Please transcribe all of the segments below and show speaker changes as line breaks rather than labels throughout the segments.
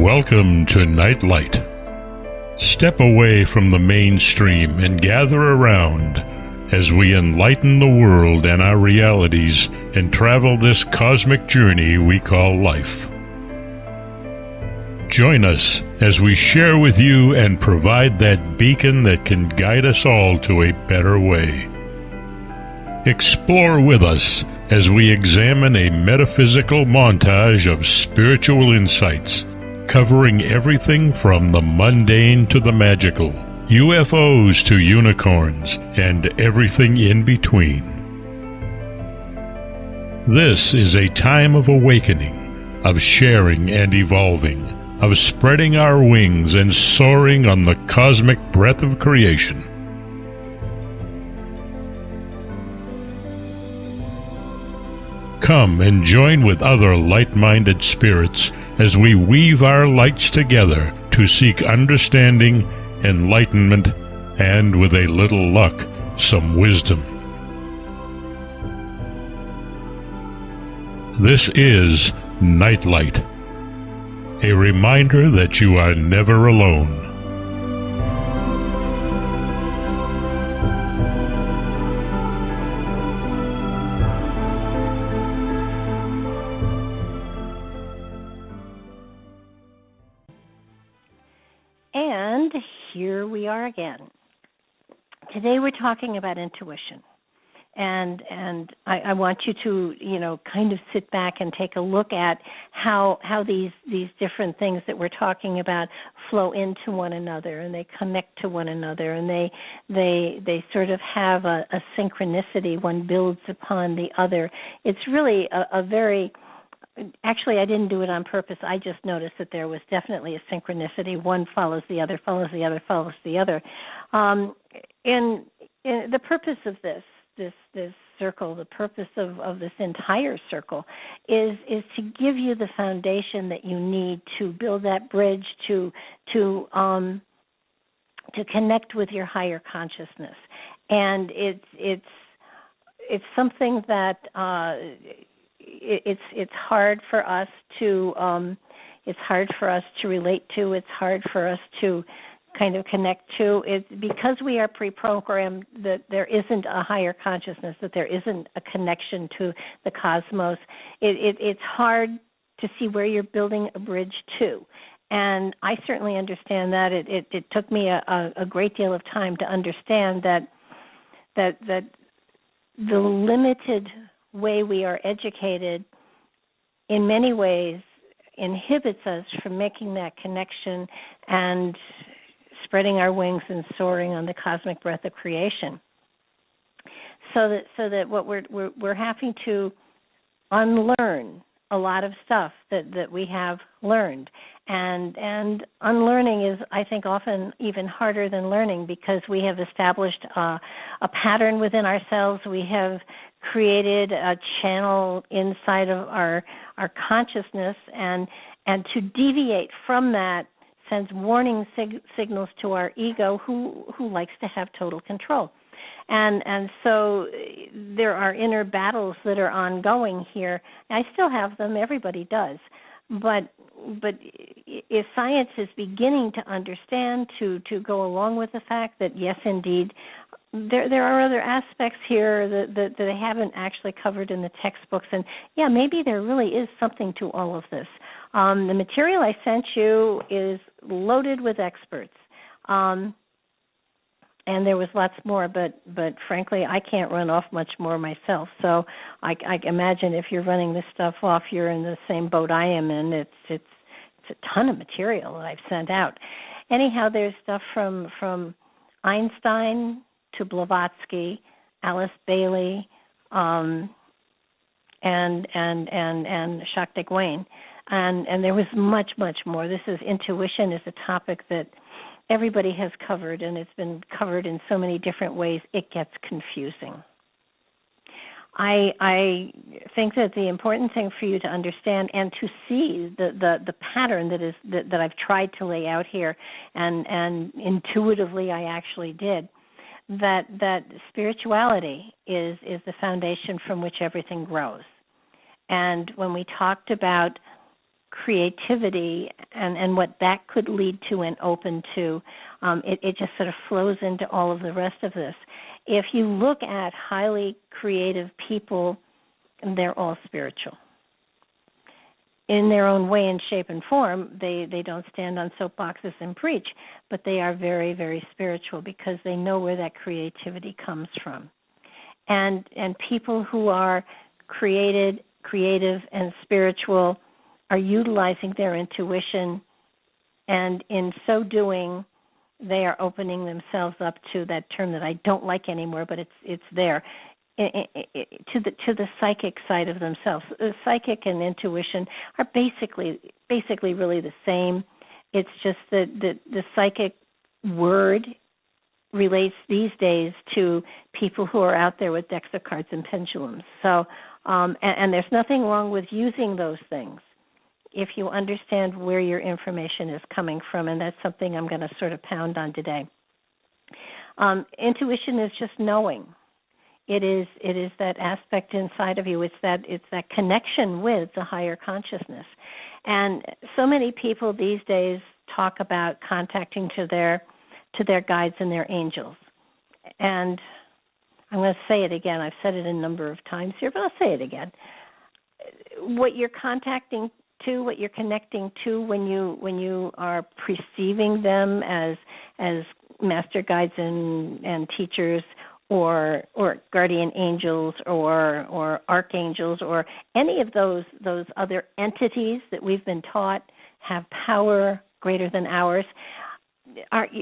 Welcome to Night Light. Step away from the mainstream and gather around as we enlighten the world and our realities and travel this cosmic journey we call life. Join us as we share with you and provide that beacon that can guide us all to a better way. Explore with us as we examine a metaphysical montage of spiritual insights, covering everything from the mundane to the magical, UFOs to unicorns, and everything in between. This is a time of awakening, of sharing and evolving, of spreading our wings and soaring on the cosmic breath of creation. Come and join with other light-minded spirits as we weave our lights together to seek understanding, enlightenment, and, with a little luck, some wisdom. This is Nightlight, a reminder that you are never alone.
And here we are again. Today we're talking about intuition. And I want you to, kind of sit back and take a look at how these different things that we're talking about flow into one another, and they connect to one another, and they sort of have a synchronicity. One builds upon the other. It's really a very... Actually, I didn't do it on purpose. I just noticed that there was definitely a synchronicity. One follows the other, follows the other, follows the other. And the purpose of this circle, the purpose of this entire circle is to give you the foundation that you need to build that bridge to connect with your higher consciousness. And it's something that it's hard for us to relate to. It's hard for us to kind of connect to. It's because we are pre-programmed that there isn't a higher consciousness, that there isn't a connection to the cosmos. It's hard to see where you're building a bridge to. And I certainly understand that. It took me a great deal of time to understand that the limited way we are educated in many ways inhibits us from making that connection and spreading our wings and soaring on the cosmic breath of creation. So that what we're having to unlearn a lot of stuff that we have learned. And unlearning is, I think, often even harder than learning, because we have established a pattern within ourselves. We have created a channel inside of our consciousness, and to deviate from that sends warning signals to our ego, who likes to have total control. And so there are inner battles that are ongoing here. I still have them. Everybody does. But if science is beginning to understand, to go along with the fact that, yes, indeed, there are other aspects here that they haven't actually covered in the textbooks. And, yeah, maybe there really is something to all of this. The material I sent you is loaded with experts. And there was lots more, but frankly, I can't run off much more myself. So I imagine if you're running this stuff off, you're in the same boat I am in. It's a ton of material that I've sent out. Anyhow, there's stuff from Einstein to Blavatsky, Alice Bailey, and Shakti Gawain, and there was much more. This is intuition is a topic that everybody has covered, and it's been covered in so many different ways, it gets confusing. I think that the important thing for you to understand and to see the pattern that I've tried to lay out here, and intuitively I actually did, that spirituality is the foundation from which everything grows. And when we talked about creativity and what that could lead to and open to, it just sort of flows into all of the rest of this. If you look at highly creative people, they're all spiritual. In their own way and shape and form, they don't stand on soapboxes and preach, but they are very, very spiritual because they know where that creativity comes from. And people who are creative, and spiritual are utilizing their intuition, and in so doing, they are opening themselves up to that term that I don't like anymore, but it's there, to the psychic side of themselves. Psychic and intuition are basically really the same. It's just that the psychic word relates these days to people who are out there with decks of cards and pendulums. So, and there's nothing wrong with using those things if you understand where your information is coming from, and that's something I'm going to sort of pound on today. Intuition is just knowing. It is that aspect inside of you. It's that connection with the higher consciousness. And so many people these days talk about contacting to their guides and their angels. And I'm going to say it again. I've said it a number of times here, but I'll say it again. What you're contacting to, what you're connecting to when you are perceiving them as master guides and teachers, or guardian angels, or archangels, or any of those other entities that we've been taught have power greater than ours,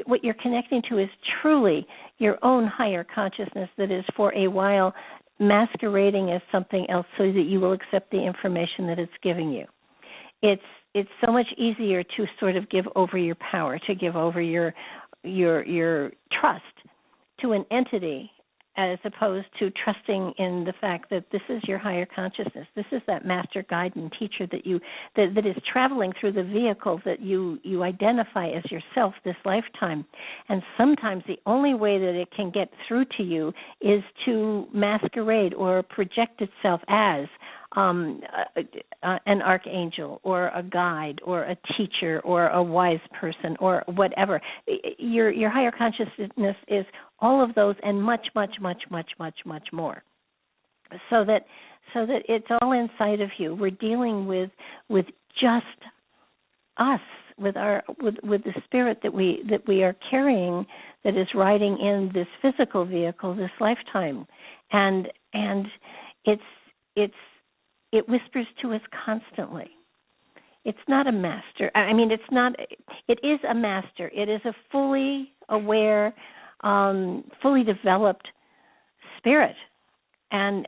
what you're connecting to is truly your own higher consciousness that is for a while masquerading as something else so that you will accept the information that it's giving you. It's so much easier to sort of give over your power, to give over your trust to an entity, as opposed to trusting in the fact that this is your higher consciousness. This is that master guide and teacher that is traveling through the vehicle that you identify as yourself this lifetime. And sometimes the only way that it can get through to you is to masquerade or project itself as an archangel or a guide or a teacher or a wise person or whatever. Your higher consciousness is all of those and much, much, much, much, much, much more. So that it's all inside of you. We're dealing with just us, with the spirit that we are carrying, that is riding in this physical vehicle this lifetime, and it whispers to us constantly. It's not a master. I mean, it is a master. It is a fully aware, fully developed spirit. And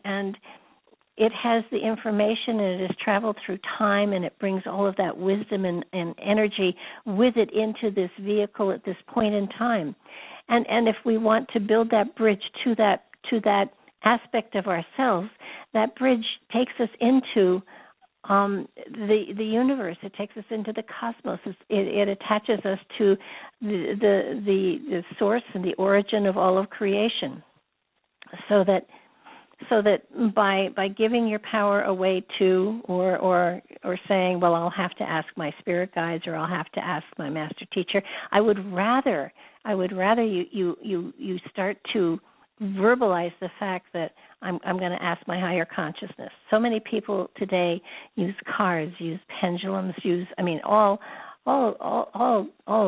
it has the information, and it has traveled through time, and it brings all of that wisdom and energy with it into this vehicle at this point in time. And if we want to build that bridge to that aspect of ourselves, that bridge takes us into the universe. It takes us into the cosmos. It attaches us to the source and the origin of all of creation. So that by giving your power away to, or saying, well, I'll have to ask my spirit guides, or I'll have to ask my master teacher, I would rather you start to verbalize the fact that I'm going to ask my higher consciousness. So many people today use cards, use pendulums, all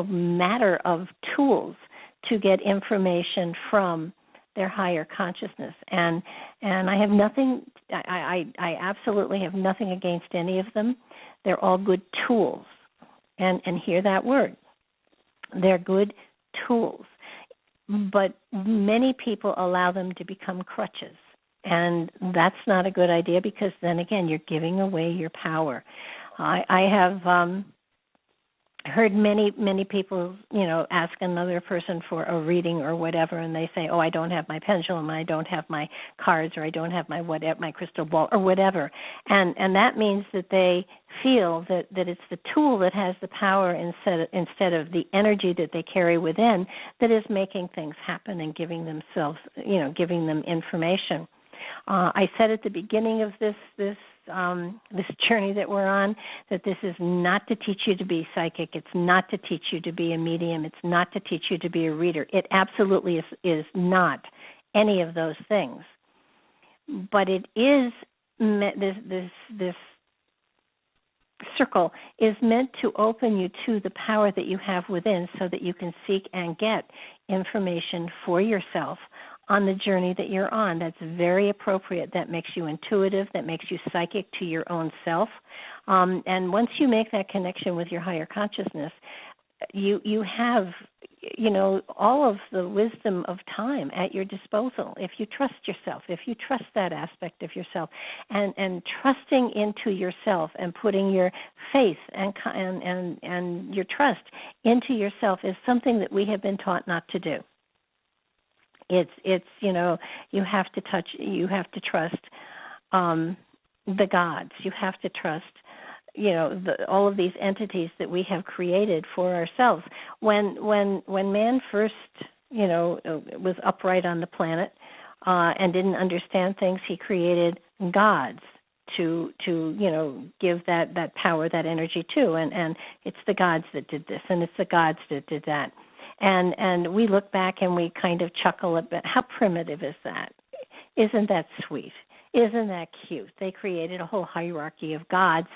matter of tools to get information from their higher consciousness. And I have nothing, I absolutely have nothing against any of them. They're all good tools. And hear that word. They're good tools. But many people allow them to become crutches. And that's not a good idea, because then again, you're giving away your power. I have heard many people, ask another person for a reading or whatever, and they say, oh, I don't have my pendulum, I don't have my cards, or I don't have my crystal ball, or whatever. And that means that they feel that it's the tool that has the power instead of the energy that they carry within that is making things happen and giving themselves, giving them information. I said at the beginning of this this journey that we're on, that this is not to teach you to be psychic. It's not to teach you to be a medium. It's not to teach you to be a reader. It absolutely is not any of those things. But it is this circle is meant to open you to the power that you have within, so that you can seek and get information for yourself on the journey that you're on. That's very appropriate. That makes you intuitive. That makes you psychic to your own self. And once you make that connection with your higher consciousness, you have, all of the wisdom of time at your disposal. If you trust yourself, if you trust that aspect of yourself, and trusting into yourself and putting your faith and your trust into yourself is something that we have been taught not to do. It's you have to trust the gods. You have to trust all of these entities that we have created for ourselves. When man first was upright on the planet and didn't understand things, he created gods to give that power, that energy to, and it's the gods that did this, and it's the gods that did that. And we look back and we kind of chuckle a bit. How primitive is that? Isn't that sweet? Isn't that cute? They created a whole hierarchy of gods,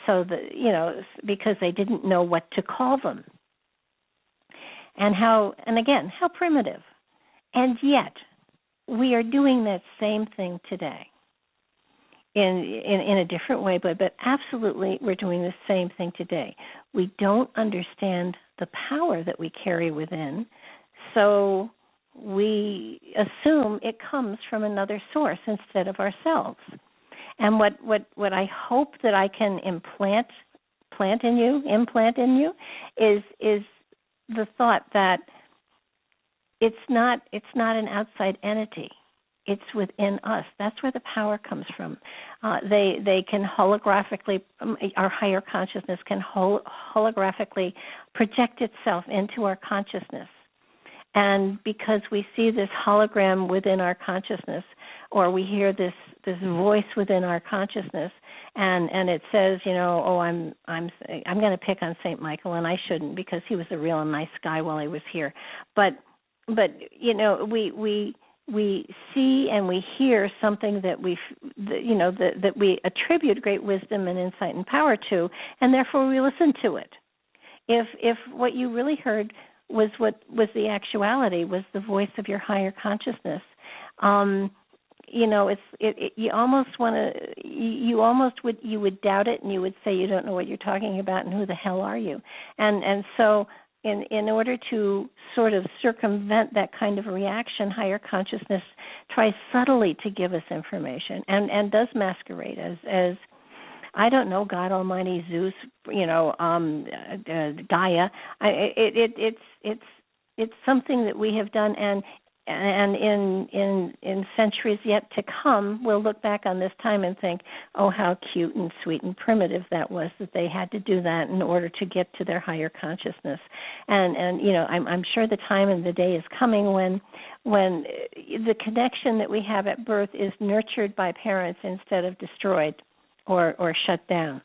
so that because they didn't know what to call them. And again, how primitive. And yet, we are doing that same thing today. In a different way, but absolutely we're doing the same thing today. We don't understand the power that we carry within, so we assume it comes from another source instead of ourselves. And what I hope that I can implant in you is the thought that it's not an outside entity. It's within us. That's where the power comes from. They can holographically, our higher consciousness can holographically project itself into our consciousness. And because we see this hologram within our consciousness, or we hear this voice within our consciousness, and it says, I'm going to pick on St. Michael, and I shouldn't, because he was a real nice guy while he was here. But we see and we hear something that that we attribute great wisdom and insight and power to, and therefore we listen to it. If what you really heard was what was the actuality, was the voice of your higher consciousness, you would doubt it, and you would say you don't know what you're talking about, and who the hell are you? And so in order to sort of circumvent that kind of reaction, higher consciousness tries subtly to give us information and does masquerade as I don't know, God Almighty, Zeus, Gaia. It's something that we have done, and in centuries yet to come, we'll look back on this time and think, oh, how cute and sweet and primitive that was, that they had to do that in order to get to their higher consciousness. And I'm sure the time and the day is coming when the connection that we have at birth is nurtured by parents instead of destroyed or shut down.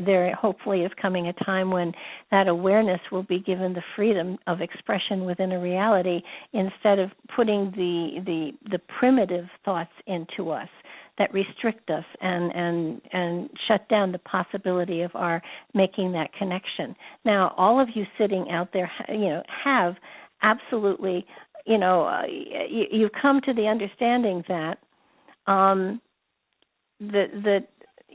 There hopefully is coming a time when that awareness will be given the freedom of expression within a reality, instead of putting the primitive thoughts into us that restrict us and shut down the possibility of our making that connection. Now, all of you sitting out there, have absolutely, you've come to the understanding that that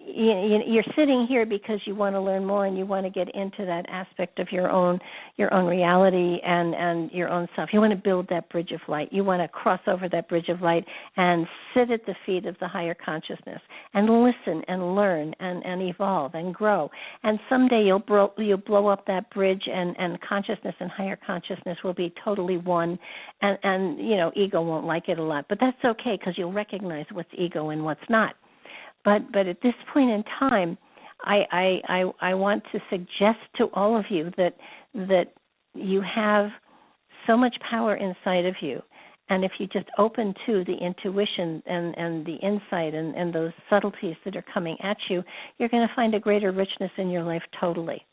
you're sitting here because you want to learn more and you want to get into that aspect of your own reality and your own self. You want to build that bridge of light. You want to cross over that bridge of light and sit at the feet of the higher consciousness and listen and learn and evolve and grow. And someday you'll blow up that bridge, and consciousness and higher consciousness will be totally one. And ego won't like it a lot, but that's okay, because you'll recognize what's ego and what's not. But at this point in time, I want to suggest to all of you that you have so much power inside of you, And if you just open to the intuition and the insight and those subtleties that are coming at you, you're going to find a greater richness in your life totally.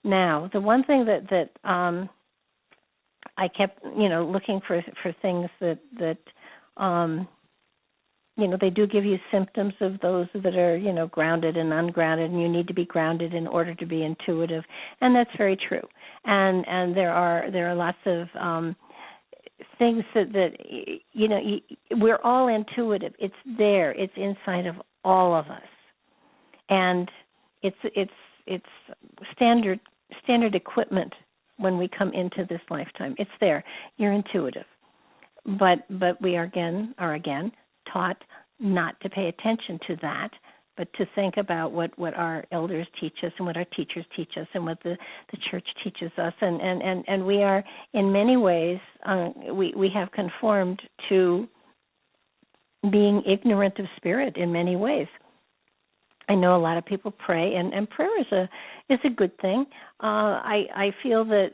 Now, the one thing that I kept, looking for things that they do give you symptoms of those that are, grounded and ungrounded, and you need to be grounded in order to be intuitive, and that's very true. And there are lots of things that we're all intuitive. It's there. It's inside of all of us, and it's standard equipment when we come into this lifetime. It's there. You're intuitive, but we are again taught not to pay attention to that, but to think about what our elders teach us and what our teachers teach us and what the church teaches us. And we are, in many ways, we have conformed to being ignorant of spirit in many ways. I know a lot of people pray, and prayer is a good thing. I feel that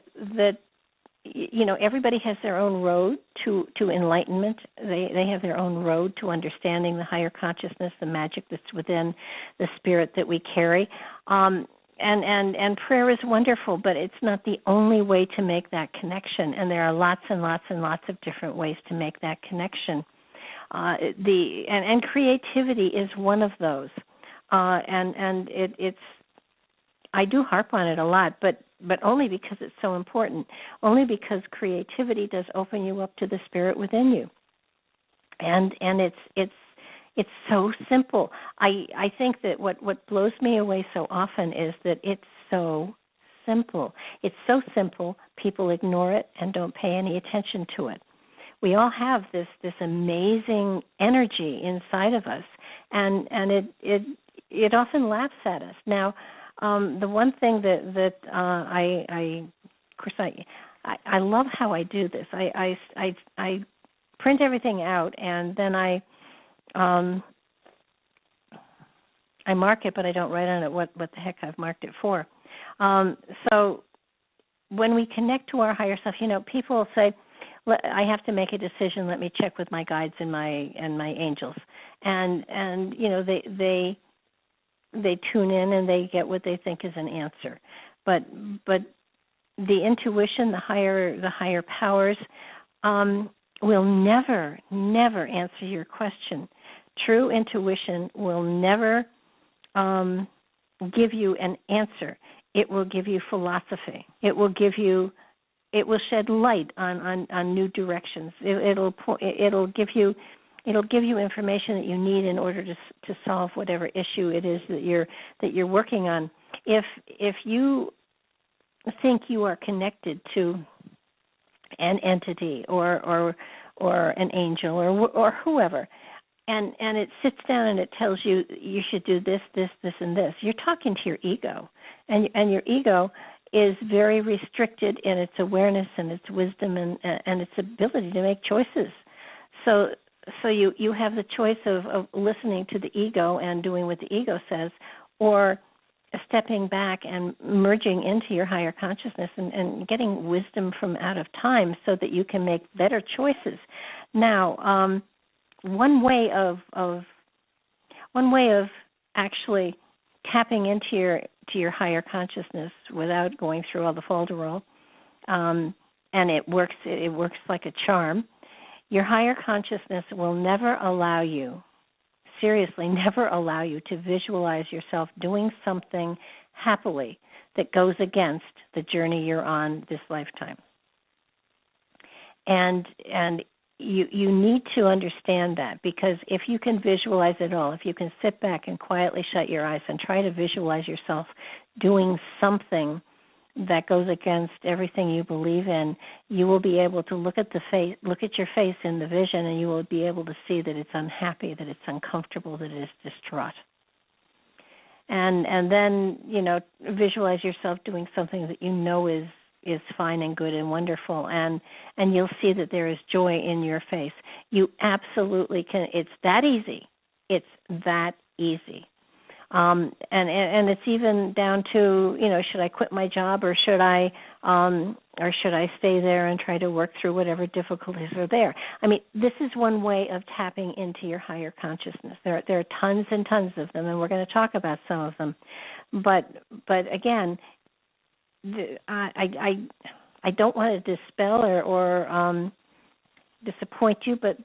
everybody has their own road to enlightenment. They have their own road to understanding the higher consciousness, the magic that's within the spirit that we carry. And prayer is wonderful, but it's not the only way to make that connection. And there are lots and lots and lots of different ways to make that connection. And creativity is one of those. It's I do harp on it a lot, but only because it's so important, only because creativity does open you up to the spirit within you. And it's so simple. I think that what blows me away so often is that it's so simple. It's so simple, people ignore it and don't pay any attention to it. We all have this amazing energy inside of us, and it often laughs at us. Now, the one thing that I love how I do this. I print everything out, and then I mark it, but I don't write on it what the heck I've marked it for. So when we connect to our higher self, people say, I have to make a decision. Let me check with my guides and my angels, and they tune in and they get what they think is an answer. But the intuition, the higher powers, will never answer your question. True intuition will never give you an answer. It will give you philosophy. It will shed light on new directions. It'll give you information that you need in order to solve whatever issue it is that you're working on. If you think you are connected to an entity or an angel or whoever, and it sits down and it tells you you should do this, and this, you're talking to your ego, and your ego is very restricted in its awareness and its wisdom and its ability to make choices. So you have the choice of listening to the ego and doing what the ego says, or stepping back and merging into your higher consciousness and getting wisdom from out of time so that you can make better choices. Now, one way of actually tapping into your higher consciousness without going through all the folderol, and it works like a charm. Your higher consciousness will never allow you, seriously, never allow you to visualize yourself doing something happily that goes against the journey you're on this lifetime. And you need to understand that, because if you can visualize it all, if you can sit back and quietly shut your eyes and try to visualize yourself doing something that goes against everything you believe in, you will be able to look at your face in the vision, and you will be able to see that it's unhappy, that it's uncomfortable, that it is distraught. And then, visualize yourself doing something that you know is fine and good and wonderful, and you'll see that there is joy in your face. You absolutely can. It's that easy. It's that easy. And it's even down to, should I quit my job, or should I stay there and try to work through whatever difficulties are there? I mean, this is one way of tapping into your higher consciousness. There are tons and tons of them, and we're going to talk about some of them. But again, I don't want to dispel or disappoint you, but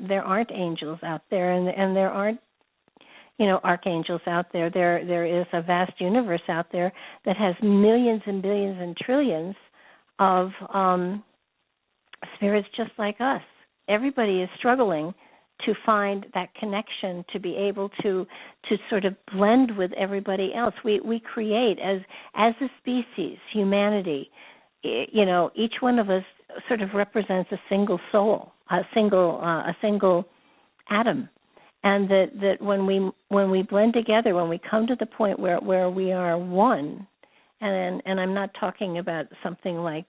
there aren't angels out there, and there aren't archangels out there. There is a vast universe out there that has millions and billions and trillions of spirits just like us. Everybody is struggling to find that connection, to be able to sort of blend with everybody else. We create as a species, humanity. Each one of us sort of represents a single soul, a single atom. And that when we blend together, when we come to the point where we are one, and I'm not talking about something like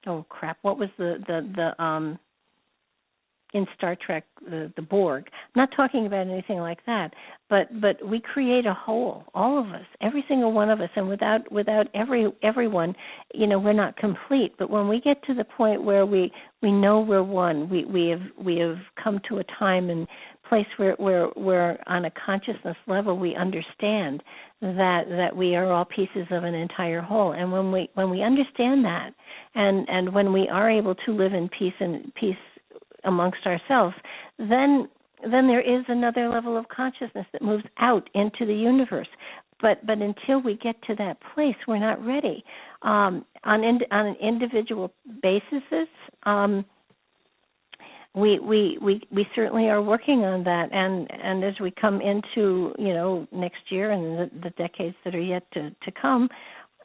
what was the in Star Trek, the Borg. I'm not talking about anything like that, but we create a whole, all of us, every single one of us, and without everyone, we're not complete. But when we get to the point where we know we're one, we have come to a time and place where on a consciousness level we understand that we are all pieces of an entire whole. And when we understand that, and when we are able to live in peace amongst ourselves, then there is another level of consciousness that moves out into the universe. But until we get to that place, we're not ready. On an individual basis, we certainly are working on that. And as we come into next year and the decades that are yet to come,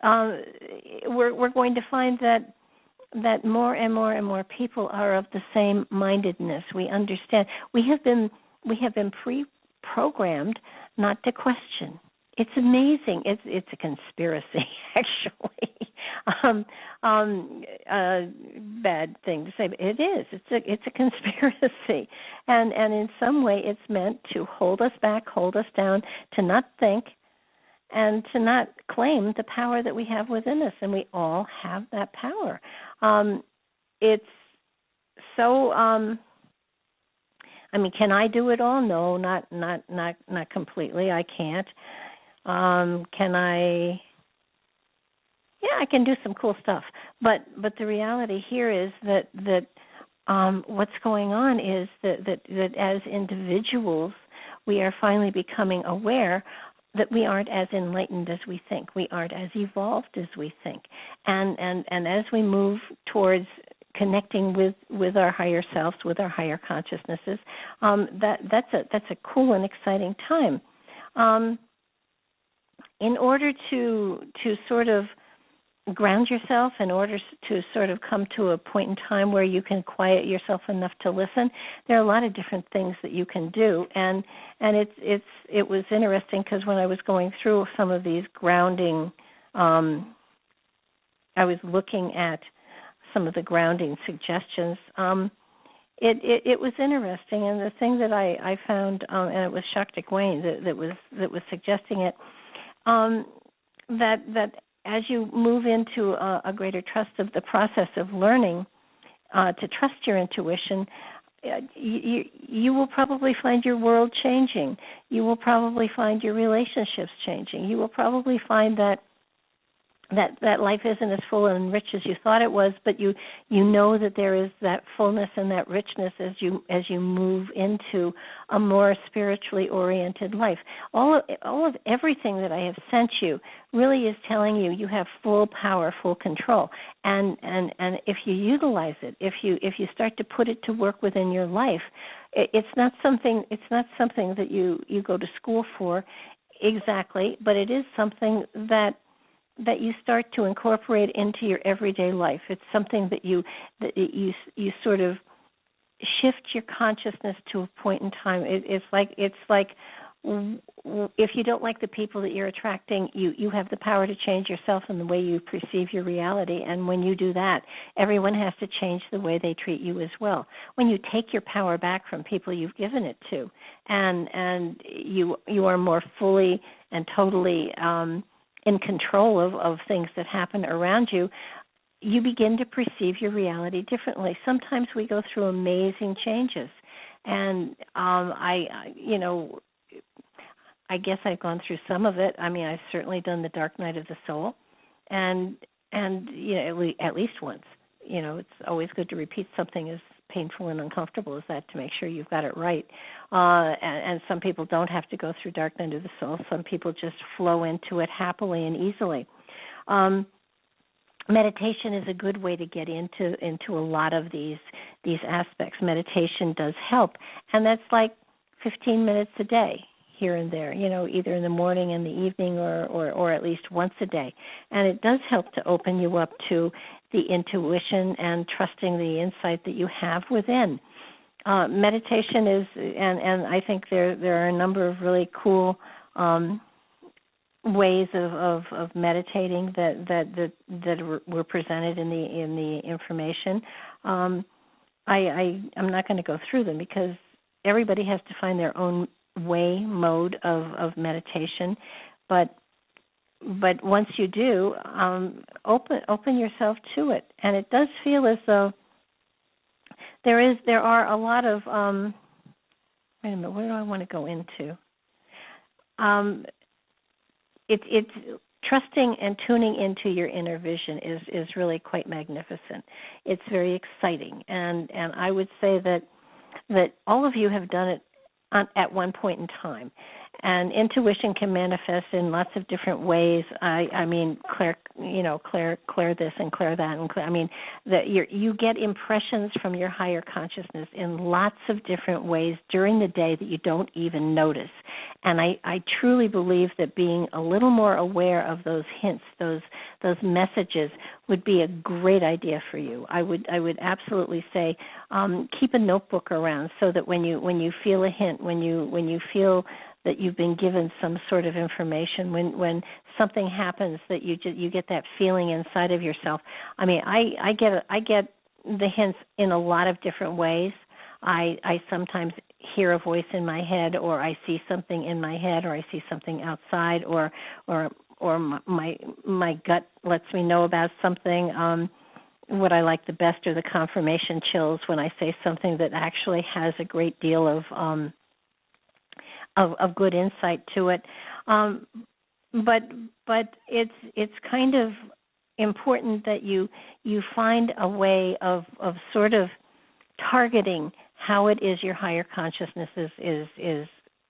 we're going to find that more and more and more people are of the same mindedness. We understand. We have been pre-programmed not to question. It's amazing. It's a conspiracy, actually. Bad thing to say, but it is. It's a conspiracy, and in some way, it's meant to hold us back, hold us down, to not think, and to not claim the power that we have within us, and we all have that power. It's so. Can I do it all? No, not completely. I can't. Can I? Yeah, I can do some cool stuff. But the reality here is that what's going on is that as individuals, we are finally becoming aware that we aren't as enlightened as we think. We aren't as evolved as we think. And as we move towards connecting with our higher selves, with our higher consciousnesses, that's a cool and exciting time. In order to sort of ground yourself, in order to sort of come to a point in time where you can quiet yourself enough to listen, there are a lot of different things that you can do. And it was interesting because when I was going through some of these grounding, I was looking at some of the grounding suggestions. It was interesting, and the thing that I found, and it was Shakti Wayne that was suggesting it, that as you move into a greater trust of the process of learning to trust your intuition, you will probably find your world changing. You will probably find your relationships changing. You will probably find that life isn't as full and rich as you thought it was, but you know that there is that fullness and that richness as you move into a more spiritually oriented life. All of everything that I have sent you really is telling you have full power, full control, and if you utilize it, if you start to put it to work within your life, it's not something that you go to school for exactly, but it is something that you start to incorporate into your everyday life. It's something that you sort of shift your consciousness to a point in time. It's like if you don't like the people that you're attracting, you have the power to change yourself and the way you perceive your reality. And when you do that, everyone has to change the way they treat you as well. When you take your power back from people you've given it to, and you are more fully and totally in control of things that happen around you, you begin to perceive your reality differently. Sometimes we go through amazing changes, and I guess I've gone through some of it. I mean, I've certainly done the dark night of the soul, and at least once. It's always good to repeat something as painful and uncomfortable as that to make sure you've got it right. And some people don't have to go through dark night of the soul. Some people just flow into it happily and easily. Meditation is a good way to get into a lot of these aspects. Meditation does help, and that's like 15 minutes a day here and there, either in the morning and the evening or at least once a day. And it does help to open you up to the intuition and trusting the insight that you have within. Meditation is, and I think there are a number of really cool ways of meditating that were presented in the information. I'm not going to go through them because everybody has to find their own mode of meditation, but once you do, open yourself to it, and it does feel as though there are a lot of wait a minute, where do I want to go into? It's trusting and tuning into your inner vision is really quite magnificent. It's very exciting, and I would say that all of you have done it at one point in time. And intuition can manifest in lots of different ways. I mean, clear this and clear that, and you get impressions from your higher consciousness in lots of different ways during the day that you don't even notice. And I truly believe that being a little more aware of those hints, those messages, would be a great idea for you. I would absolutely say keep a notebook around so that when you feel a hint, when you feel that you've been given some sort of information, when something happens, that you get that feeling inside of yourself. I mean, I get the hints in a lot of different ways. I sometimes hear a voice in my head, or I see something in my head, or I see something outside, or my gut lets me know about something. What I like the best are the confirmation chills when I say something that actually has a great deal of good insight to it, but it's kind of important that you find a way of sort of targeting how it is your higher consciousness is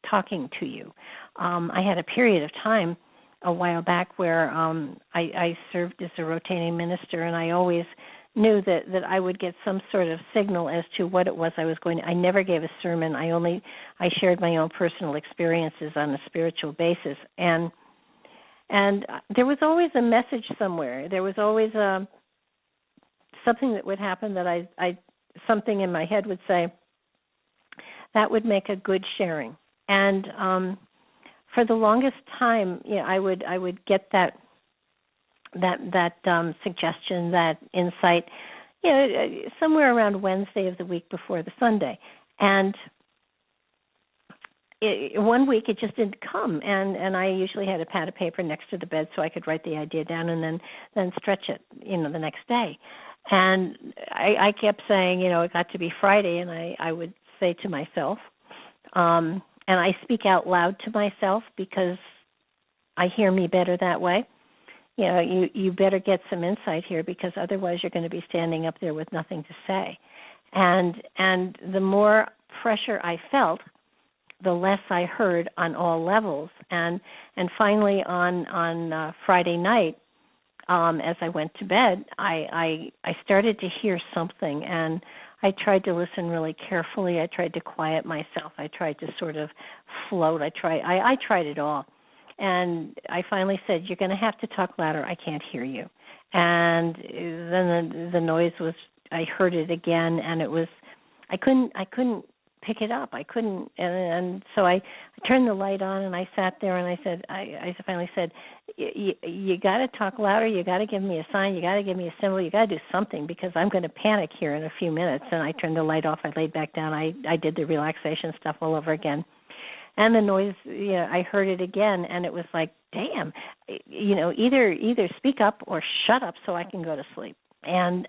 talking to you. I had a period of time a while back where I served as a rotating minister, and I always knew that I would get some sort of signal as to what it was I was going to. I never gave a sermon. I shared my own personal experiences on a spiritual basis, and there was always a message somewhere. There was always something that would happen that I something in my head would say that would make a good sharing. And for the longest time, I would get that suggestion, that insight, somewhere around Wednesday of the week before the Sunday. And one week it just didn't come, and I usually had a pad of paper next to the bed so I could write the idea down and then stretch it, the next day. And I kept saying, it got to be Friday, and I would say to myself, and I speak out loud to myself because I hear me better that way. You better get some insight here, because otherwise you're going to be standing up there with nothing to say. And the more pressure I felt, the less I heard on all levels. And finally on Friday night, as I went to bed, I started to hear something, and I tried to listen really carefully. I tried to quiet myself. I tried to sort of float. I tried it all. And I finally said, "You're going to have to talk louder. I can't hear you." And then the noise was, I heard it again, and it was, I couldn't pick it up. I couldn't, and so I turned the light on and I sat there and I said, I finally said, you got to talk louder. You got to give me a sign. You got to give me a symbol. You got to do something because I'm going to panic here in a few minutes. And I turned the light off. I laid back down. I did the relaxation stuff all over again. And the noise, I heard it again, and it was like, damn, either speak up or shut up so I can go to sleep. And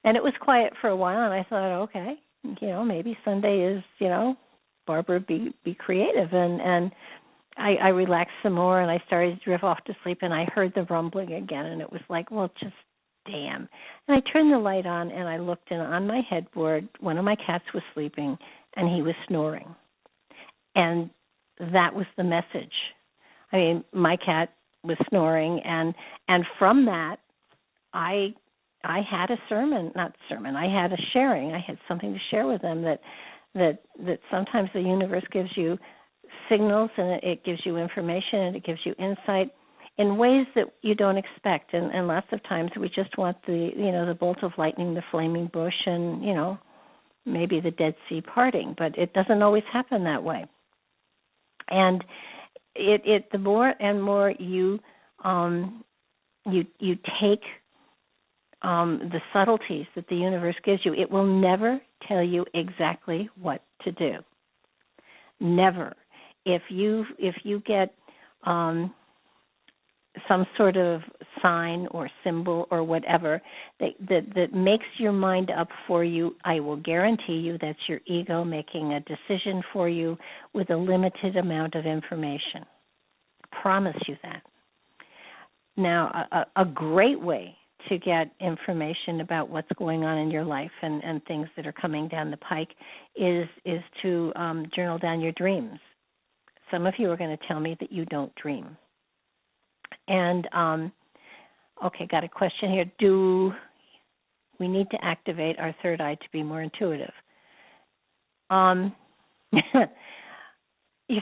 it was quiet for a while, and I thought, okay, maybe Sunday is, Barbara, be creative. And I relaxed some more, and I started to drift off to sleep, and I heard the rumbling again, and it was like, well, just damn. And I turned the light on, and I looked, and on my headboard, one of my cats was sleeping, and he was snoring. And that was the message. I mean, my cat was snoring, and from that, I had a I had a sharing. I had something to share with them that sometimes the universe gives you signals, and it gives you information, and it gives you insight in ways that you don't expect. And lots of times we just want the bolt of lightning, the flaming bush, and maybe the Dead Sea parting, but it doesn't always happen that way. And the more and more you take the subtleties that the universe gives you, it will never tell you exactly what to do. Never. If you get some sort of sign or symbol or whatever that makes your mind up for you, I will guarantee you that's your ego making a decision for you with a limited amount of information. Promise you that. Now, a great way to get information about what's going on in your life and things that are coming down the pike is to journal down your dreams. Some of you are going to tell me that you don't dream. And, okay, got a question here. Do we need to activate our third eye to be more intuitive? Your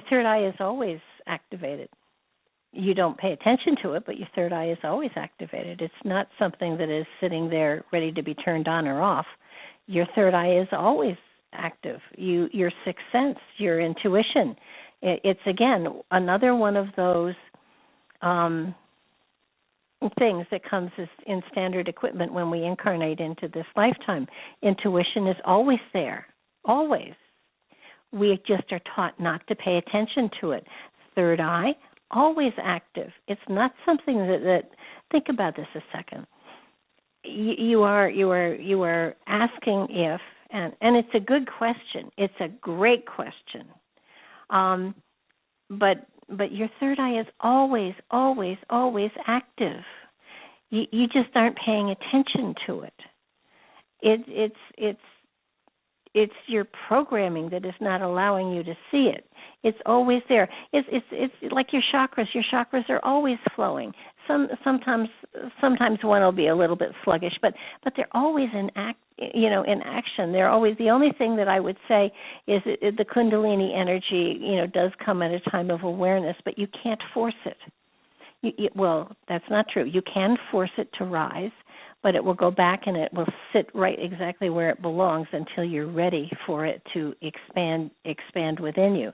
third eye is always activated. You don't pay attention to it, but your third eye is always activated. It's not something that is sitting there ready to be turned on or off. Your third eye is always active. Your sixth sense, your intuition. It's, again, another one of those things that comes in standard equipment when we incarnate into this lifetime. Intuition is always there, always. We just are taught not to pay attention to it. Third eye, always active. It's not something that think about this a second. You are asking if, and it's a good question. It's a great question. But your third eye is always, always, always active. You just aren't paying attention to it. It's your programming that is not allowing you to see it. It's always there. It's like your chakras. Your chakras are always flowing. Sometimes one will be a little bit sluggish, but they're always in action. They're always, the only thing that I would say is the Kundalini energy, does come at a time of awareness, but you can't force it. Well, that's not true. You can force it to rise, but it will go back and it will sit right exactly where it belongs until you're ready for it to expand within you.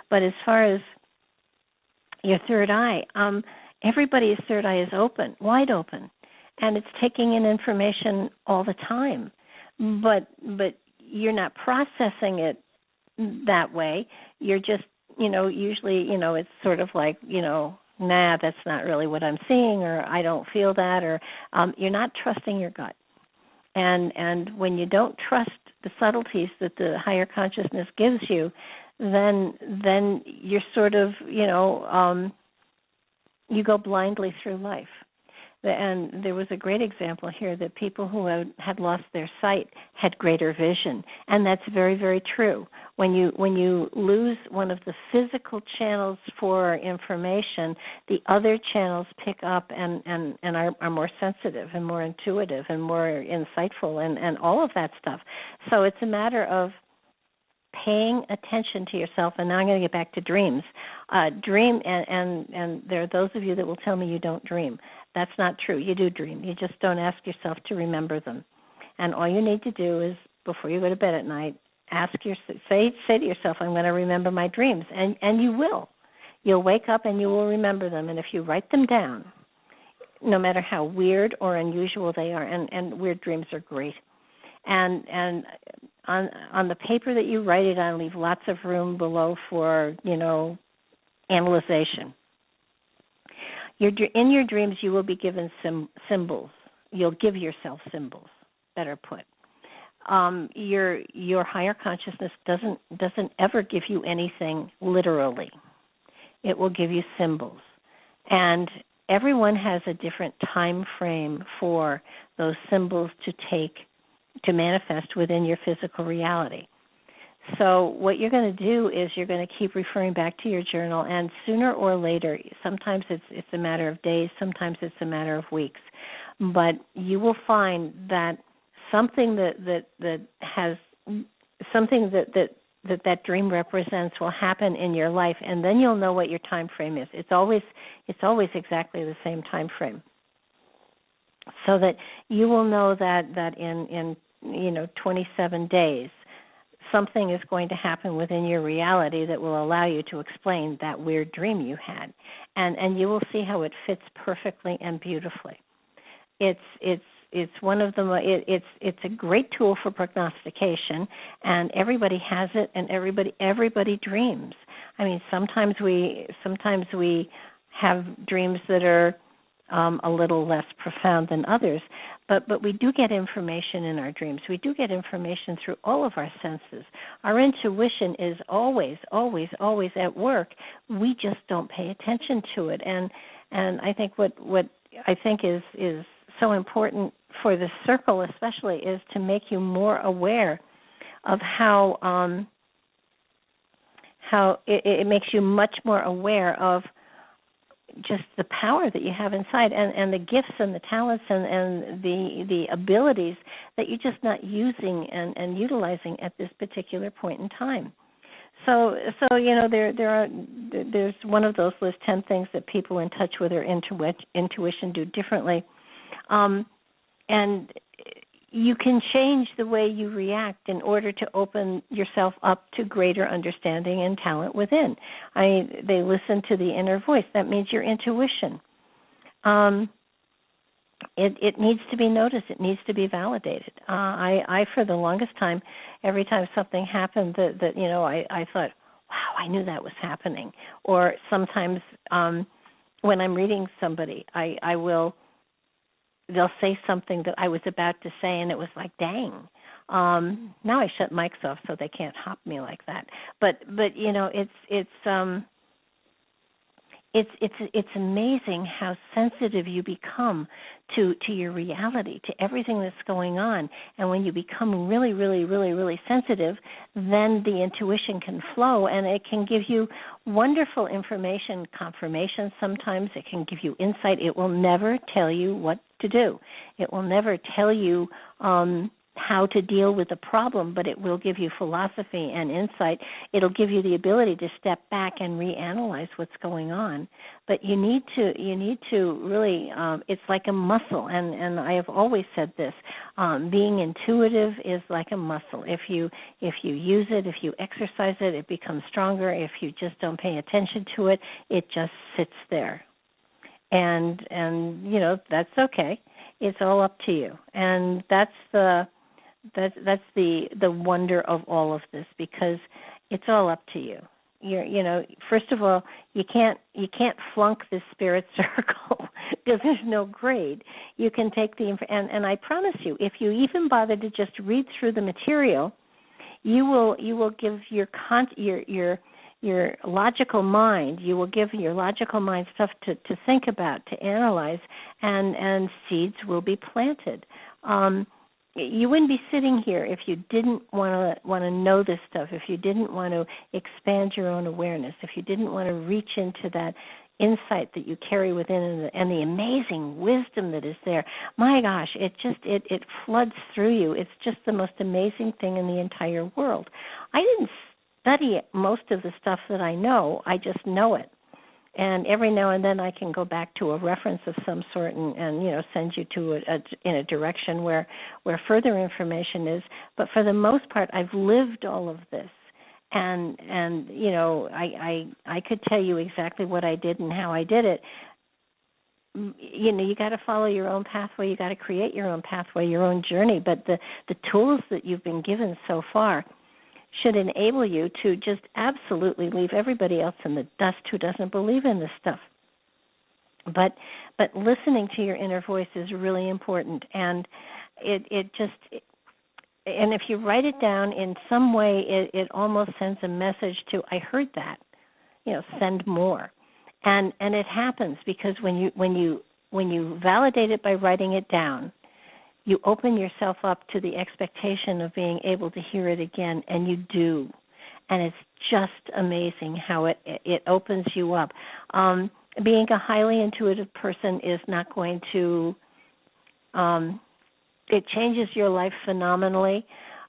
But as far as your third eye, everybody's third eye is open, wide open, and it's taking in information all the time. But you're not processing it that way. You're just, usually, it's sort of like, nah, that's not really what I'm seeing, or I don't feel that, or you're not trusting your gut. And when you don't trust the subtleties that the higher consciousness gives you, then you're sort of, you go blindly through life. And there was a great example here that people who had lost their sight had greater vision, and that's very, very true. When you lose one of the physical channels for information, the other channels pick up and are more sensitive and more intuitive and more insightful and all of that stuff. So it's a matter of paying attention to yourself. And now I'm going to get back to dreams. Dream, and there are those of you that will tell me you don't dream. That's not true. You do dream. You just don't ask yourself to remember them. And all you need to do is, before you go to bed at night, say to yourself, I'm going to remember my dreams, and you will. You'll wake up and you will remember them, and if you write them down, no matter how weird or unusual they are, and weird dreams are great, and on the paper that you write it on, leave lots of room below for, analyzation. In your dreams, you will be given symbols. You'll give yourself symbols, better put. Your higher consciousness doesn't ever give you anything literally. It will give you symbols. And everyone has a different time frame for those symbols to manifest within your physical reality. So what you're going to do is you're going to keep referring back to your journal, and sooner or later, sometimes it's a matter of days, sometimes it's a matter of weeks, but you will find that something that has something that dream represents will happen in your life, and then you'll know what your time frame is. It's always exactly the same time frame, so that you will know that in 27 days, something is going to happen within your reality that will allow you to explain that weird dream you had, and you will see how it fits perfectly and beautifully. It's one of the it's a great tool for prognostication, and everybody has it, and everybody dreams. I mean, sometimes we have dreams that are a little less profound than others, but we do get information in our dreams. We do get information through all of our senses. Our intuition is always, always, always at work. We just don't pay attention to it. And I think what I think is so important for the circle especially is to make you more aware of how it makes you much more aware of just the power that you have inside, and the gifts and the talents and the abilities that you're just not using and utilizing at this particular point in time. So there's one of those list 10 things that people in touch with their intuition do differently, and you can change the way you react in order to open yourself up to greater understanding and talent within. They listen to the inner voice. That means your intuition. It needs to be noticed. It needs to be validated. I for the longest time, every time something happened that I thought, wow, I knew that was happening. Or sometimes when I'm reading somebody, they'll say something that I was about to say, and it was like, dang. Now I shut mics off so they can't hop me like that. But it's amazing how sensitive you become to your reality, to everything that's going on. And when you become really, really, really, really sensitive, then the intuition can flow, and it can give you wonderful information, confirmation sometimes. It can give you insight. It will never tell you what to do. It will never tell you how to deal with the problem, but it will give you philosophy and insight. It'll give you the ability to step back and reanalyze what's going on. But you need to really, it's like a muscle, and I have always said this, being intuitive is like a muscle. If you use it, if you exercise it, it becomes stronger. If you just don't pay attention to it, it just sits there. And that's okay. It's all up to you. And that's the wonder of all of this, because it's all up to you. First of all, you can't flunk the spirit circle because there's no grade. You can take and I promise you, if you even bother to just read through the material, you will give your logical mind, you will give your logical mind stuff to think about, to analyze, and seeds will be planted. You wouldn't be sitting here if you didn't want to know this stuff, if you didn't want to expand your own awareness, if you didn't want to reach into that insight that you carry within and the amazing wisdom that is there. My gosh, it floods through you. It's just the most amazing thing in the entire world. I didn't study most of the stuff that I know. I just know it. And every now and then I can go back to a reference of some sort and send you to in a direction where further information is. But for the most part, I've lived all of this. And I could tell you exactly what I did and how I did it. You got to follow your own pathway. You got to create your own pathway, your own journey. But the tools that you've been given so far should enable you to just absolutely leave everybody else in the dust who doesn't believe in this stuff. But listening to your inner voice is really important, and and if you write it down in some way, it almost sends a message to, I heard that, send more. And it happens because when you validate it by writing it down, you open yourself up to the expectation of being able to hear it again, and you do. And it's just amazing how it opens you up. Being a highly intuitive person is not going to, it changes your life phenomenally,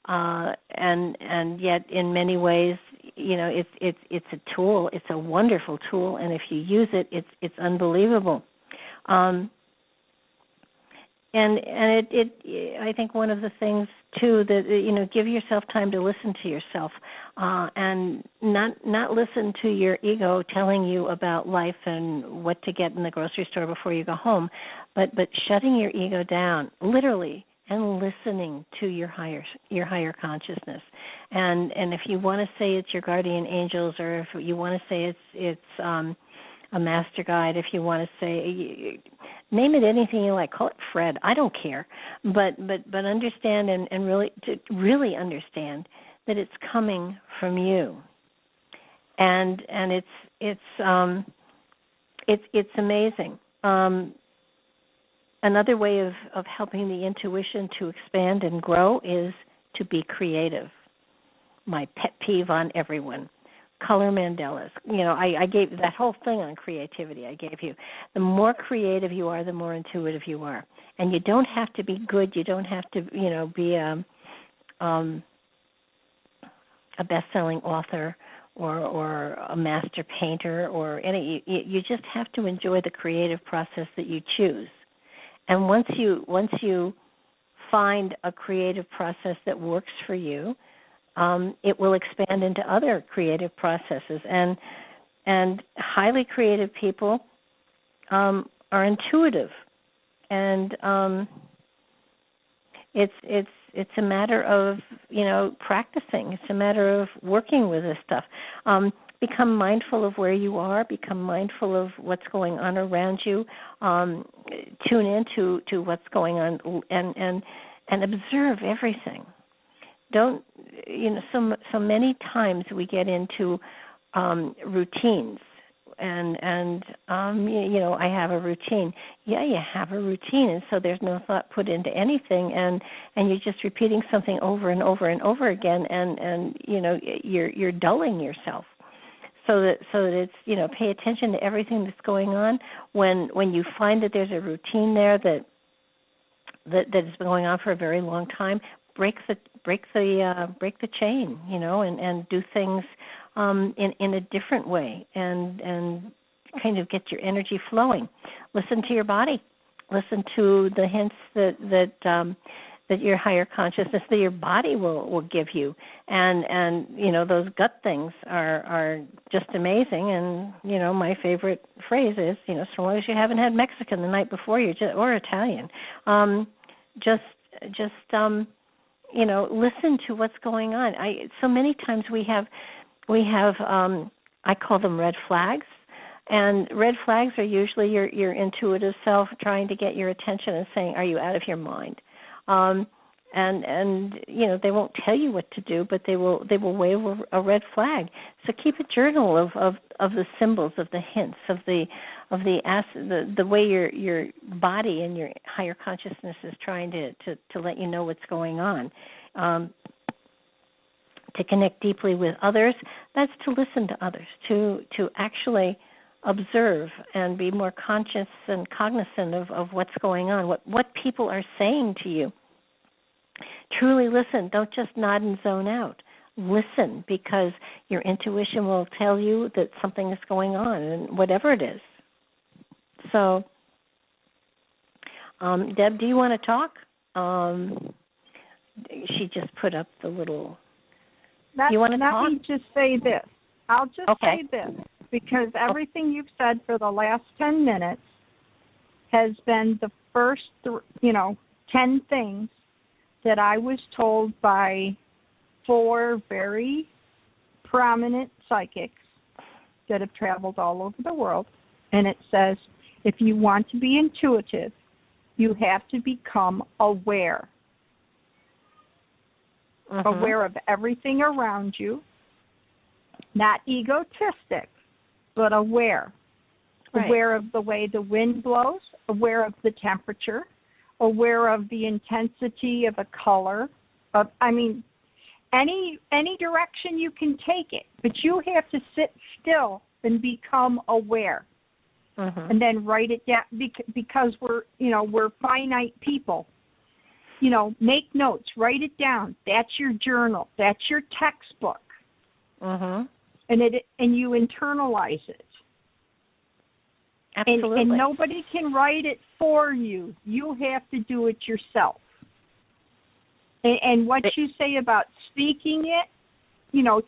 and yet in many ways, it's a tool. It's a wonderful tool, and if you use it, it's unbelievable. And I think one of the things too that give yourself time to listen to yourself, and not listen to your ego telling you about life and what to get in the grocery store before you go home, but shutting your ego down, literally, and listening to your higher consciousness. And if you want to say it's your guardian angels, or if you want to say it's a master guide, if you want to say, name it anything you like, call it Fred, I don't care, but understand and really understand that it's coming from you, and it's amazing. Another way of helping the intuition to expand and grow is to be creative. My pet peeve on everyone. Color mandalas. I gave that whole thing on creativity. I gave you. The more creative you are, the more intuitive you are. And you don't have to be good. You don't have to, be a best-selling author or a master painter or any. You just have to enjoy the creative process that you choose. And once you find a creative process that works for you, it will expand into other creative processes. And highly creative people are intuitive, and it's a matter of practicing. It's a matter of working with this stuff. Become mindful of where you are. Become mindful of what's going on around you. Tune in to what's going on, and observe everything. Don't so many times we get into routines, and I have a routine. Yeah, you have a routine, and so there's no thought put into anything, and you're just repeating something over and over and over again, and you're dulling yourself. So that it's pay attention to everything that's going on. When you find that there's a routine there that has been going on for a very long time, break the chain, and do things in a different way, and kind of get your energy flowing. Listen to your body. Listen to the hints that your higher consciousness, that your body will give you, and those gut things are just amazing. And my favorite phrase is so long as you haven't had Mexican the night before, or Italian, listen to what's going on. So many times we have I call them red flags, and red flags are usually your intuitive self trying to get your attention and saying, "Are you out of your mind?" And they won't tell you what to do, but they will wave a red flag. So keep a journal of the symbols, of the hints, of the way your body and your higher consciousness is trying to let you know what's going on. To connect deeply with others, that's to listen to others, to actually observe and be more conscious and cognizant of what's going on, what people are saying to you. Truly listen. Don't just nod and zone out. listen, because your intuition will tell you that something is going on, and whatever it is. So, Deb, do you want to talk? She just put up the little... You want to talk?
Let me just say this. I'll just say this, because everything you've said for the last 10 minutes has been the first, 10 things that I was told by 4 very prominent psychics that have traveled all over the world. And it says, if you want to be intuitive, you have to become aware. Aware of everything around you, not egotistic, but aware. Right. Aware of the way the wind blows, aware of the temperature, aware of the intensity of a color. Any direction you can take it, but you have to sit still and become aware. And then write it down, because we're finite people. Make notes, write it down. That's your journal. That's your textbook. And you internalize it.
Absolutely.
And nobody can write it for you. You have to do it yourself. And what you say about speaking it,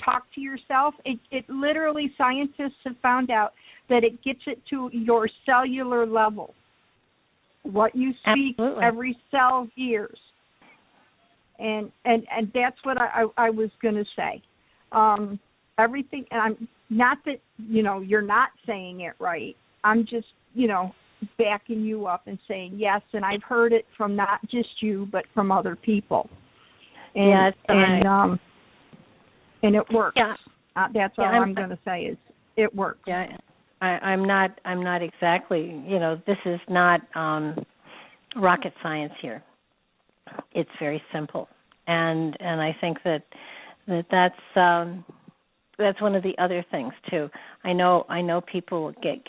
talk to yourself, it literally, scientists have found out that it gets it to your cellular level. What you speak, every cell hears. And that's what I was going to say. Everything, and I'm not that, you're not saying it right. I'm just, backing you up and saying yes, and I've heard it from not just you, but from other people. And, and it works. Yeah. That's all I'm going to say is it works.
Yeah. I'm not exactly, this is not rocket science here. It's very simple, and I think that's one of the other things too. I know people get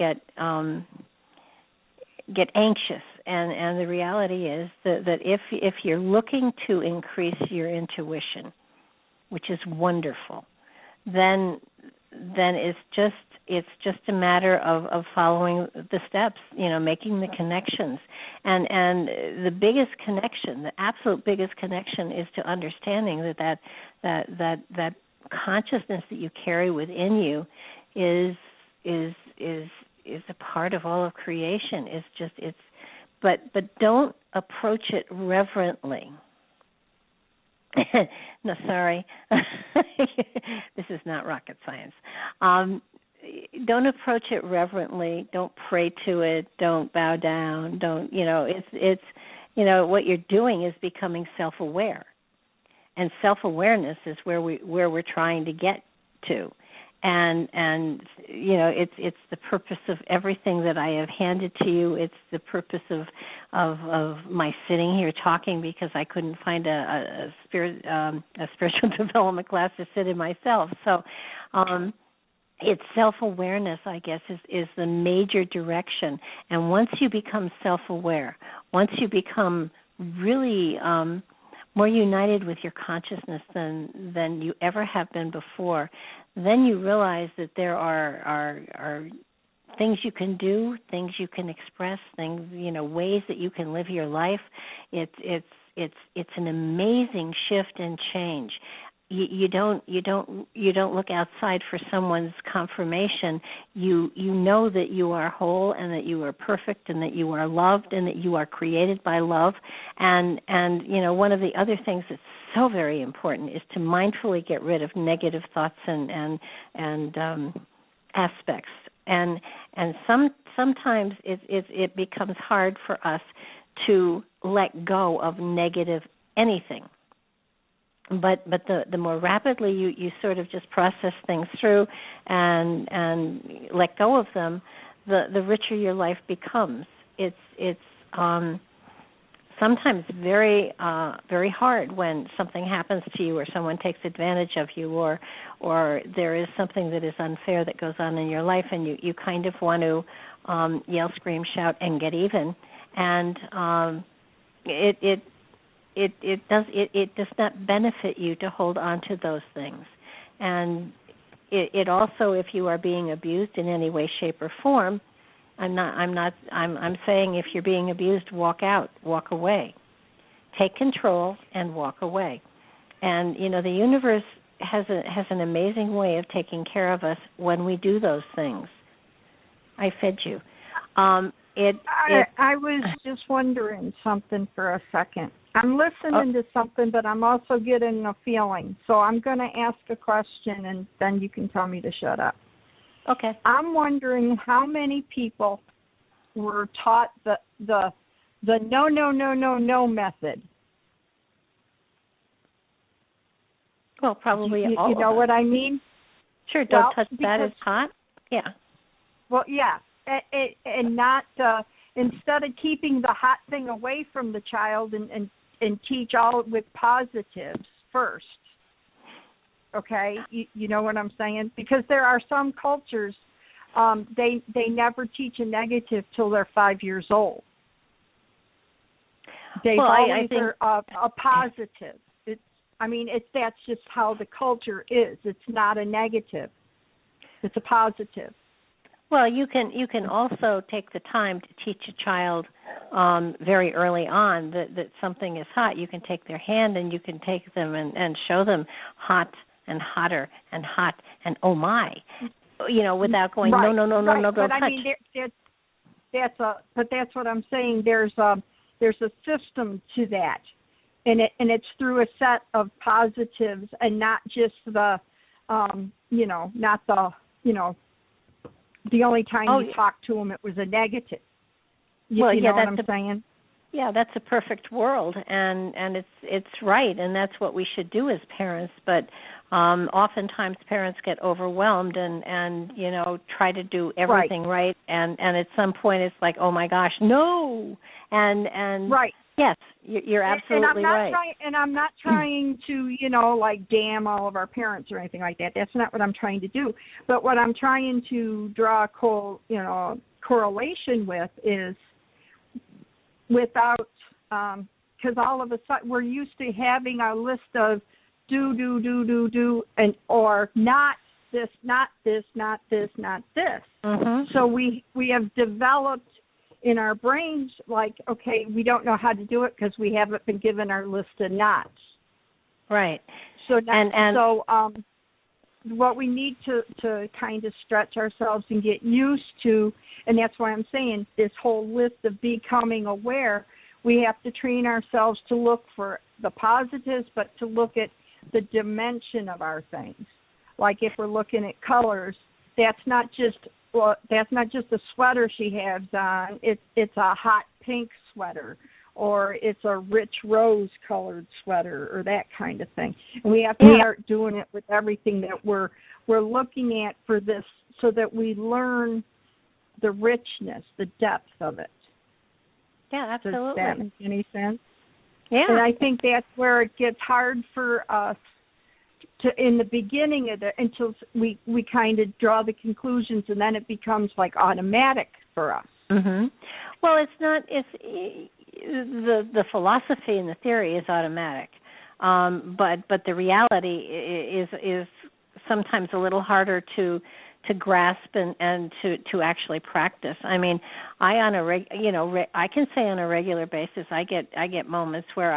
anxious, and the reality is that if you're looking to increase your intuition, which is wonderful, then it's just a matter of following the steps, making the connections. And the biggest connection, the absolute biggest connection, is to understanding that consciousness that you carry within you is a part of all of creation. But don't approach it reverently. No, sorry. This is not rocket science. Don't approach it reverently. Don't pray to it. Don't bow down. Don't, it's what you're doing is becoming self-aware. And self-awareness is where we're trying to get to. And it's the purpose of everything that I have handed to you. It's the purpose of my sitting here talking, because I couldn't find a spiritual development class to sit in myself. So it's self-awareness, I guess, is the major direction. And once you become self-aware, once you become really more united with your consciousness than you ever have been before, then you realize that there are things you can do, things you can express, things, ways that you can live your life. It's an amazing shift and change. You don't look outside for someone's confirmation. You know that you are whole, and that you are perfect, and that you are loved, and that you are created by love. And one of the other things that's so very important is to mindfully get rid of negative thoughts and aspects. And sometimes it becomes hard for us to let go of negative anything. But the more rapidly you sort of just process things through and let go of them, the richer your life becomes. It's sometimes very very hard when something happens to you, or someone takes advantage of you, or there is something that is unfair that goes on in your life, and you kind of want to yell, scream, shout, and get even. And it does not benefit you to hold on to those things. And it also, if you are being abused in any way, shape, or form, I'm saying if you're being abused, walk out, walk away. Take control and walk away. And the universe has an amazing way of taking care of us when we do those things. I fed you. I
was just wondering something for a second. I'm listening to something, but I'm also getting a feeling. So I'm going to ask a question, and then you can tell me to shut up.
Okay.
I'm wondering how many people were taught the no method.
Well, probably all of us.
You know what I mean?
Sure, don't touch that, it's hot. Yeah.
Well, yeah, and not instead of keeping the hot thing away from the child and teach all with positives first. Okay, you know what I'm saying? Because there are some cultures they never teach a negative till they're 5 years old. They've always are a positive. That's just how the culture is. It's not a negative. It's a positive.
Well, you can also take the time to teach a child very early on that something is hot. You can take their hand and you can take them and show them hot and hotter and hot and oh my, without going no, don't touch.
That's what I'm saying. There's a system to that. And it's through a set of positives and not just the only time you talked to them it was a negative. You know what I'm saying?
Yeah, that's a perfect world, and it's right, and that's what we should do as parents. But oftentimes parents get overwhelmed and try to do everything right, and at some point it's like, oh my gosh, no, and
right.
Yes, you're absolutely right.
And I'm not trying to, damn all of our parents or anything like that. That's not what I'm trying to do. But what I'm trying to draw a correlation with is without, because all of a sudden we're used to having our list of do, and or not this, not this, not this, not this.
Mm-hmm.
So we have developed in our brains, like, okay, we don't know how to do it because we haven't been given our list of nots.
Right.
So what we need to kind of stretch ourselves and get used to, and that's why I'm saying this whole list of becoming aware, we have to train ourselves to look for the positives, but to look at the dimension of our things. Like if we're looking at colors, that's not just a sweater she has on. It's a hot pink sweater, or it's a rich rose-colored sweater, or that kind of thing. And we have to start doing it with everything that we're looking at for this, so that we learn the richness, the depth of it.
Yeah, absolutely.
Does that make any sense?
Yeah.
And I think that's where it gets hard for us in the beginning of it, until we kind of draw the conclusions, and then it becomes like automatic for us.
Mm-hmm. Well, it's not. It's the philosophy and the theory is automatic, but the reality is sometimes a little harder to grasp and to actually practice. I mean, I can say on a regular basis, I get moments where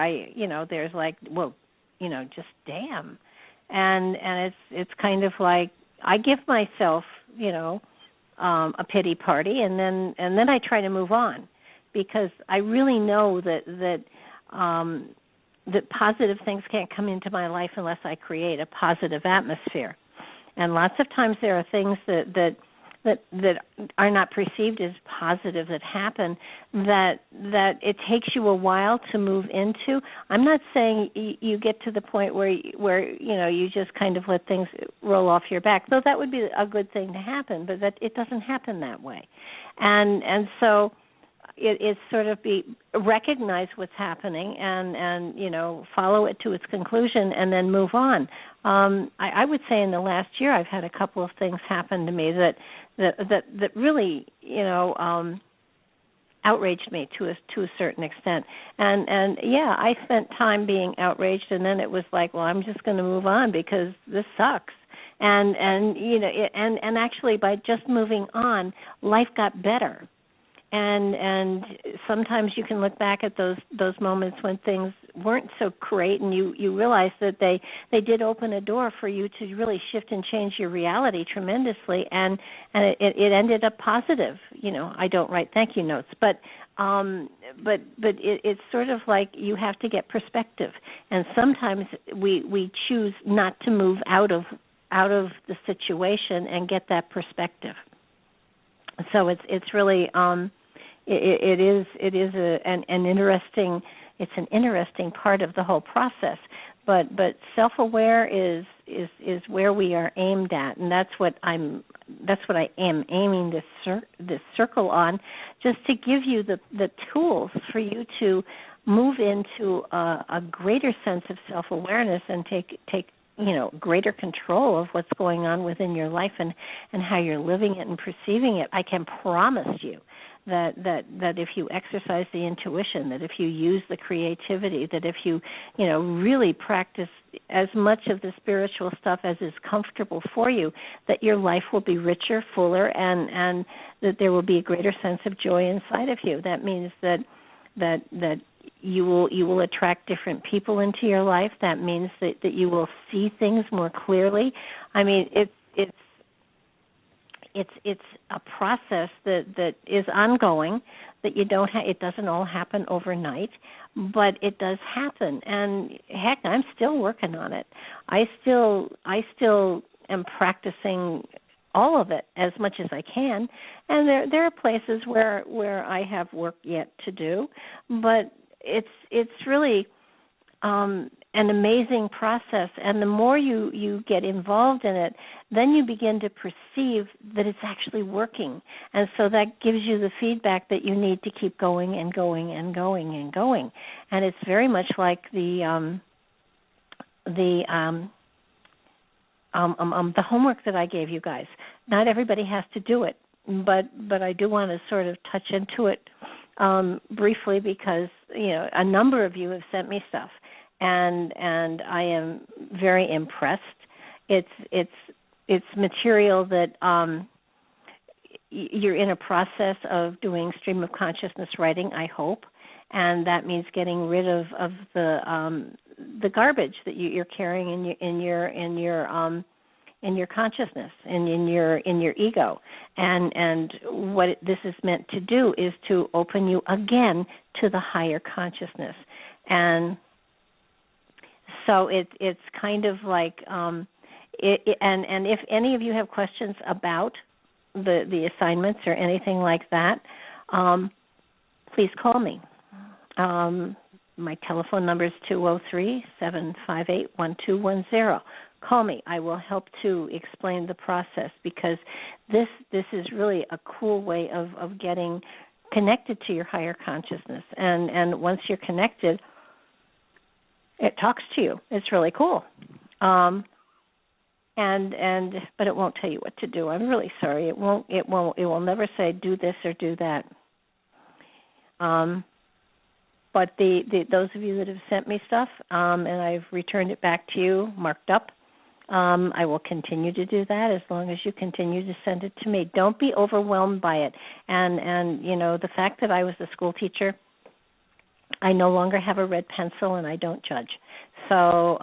there's like, well, just damn. And it's kind of like I give myself, a pity party, and then I try to move on, because I really know that positive things can't come into my life unless I create a positive atmosphere. And lots of times there are things that are not perceived as positive that happen that it takes you a while to move into. I'm not saying you get to the point where you just kind of let things roll off your back, though that would be a good thing to happen, but that it doesn't happen that way. And so it's sort of recognize what's happening and follow it to its conclusion and then move on. I would say in the last year I've had a couple of things happen to me that really outraged me to a certain extent. And yeah, I spent time being outraged, and then it was like, well, I'm just going to move on because this sucks. And you know, and actually by just moving on, life got better. And sometimes you can look back at those moments when things weren't so great, and you realize that they did open a door for you to really shift and change your reality tremendously, and it ended up positive. You know, I don't write thank you notes, but it's sort of like you have to get perspective, and sometimes we choose not to move out of the situation and get that perspective. So it's really it is an interesting part of the whole process. But self-aware is where we are aimed at, and that's what I am aiming this circle on, just to give you the tools for you to move into a greater sense of self-awareness and take greater control of what's going on within your life and how you're living it and perceiving it. I can promise you that if you exercise the intuition, that if you use the creativity, that if you really practice as much of the spiritual stuff as is comfortable for you, that your life will be richer, fuller, and that there will be a greater sense of joy inside of you. That means that you will attract different people into your life. That means that you will see things more clearly. I mean, it's a process that is ongoing, that you don't it doesn't all happen overnight, but it does happen. And heck, I'm still working on it. I still am practicing all of it as much as I can, and there are places where I have work yet to do, but it's really an amazing process, and the more you get involved in it, then you begin to perceive that it's actually working, and so that gives you the feedback that you need to keep going and going and going and going. And it's very much like the homework that I gave you guys. Not everybody has to do it, but I do want to sort of touch into it briefly, because a number of you have sent me stuff, and I am very impressed. It's material that you're in a process of doing stream of consciousness writing, I hope, and that means getting rid of the garbage that you're carrying in your consciousness and in your ego, and what this is meant to do is to open you again to the higher consciousness. And so it's kind of like and if any of you have questions about the assignments or anything like that, please call me. My telephone number is 203-758-1210. Call me. I will help to explain the process, because this is really a cool way of getting connected to your higher consciousness. And once you're connected, it talks to you. It's really cool. But it won't tell you what to do. I'm really sorry. It will never say do this or do that. But those of you that have sent me stuff, and I've returned it back to you marked up, I will continue to do that as long as you continue to send it to me. Don't be overwhelmed by it. And the fact that I was a school teacher, I no longer have a red pencil, and I don't judge. So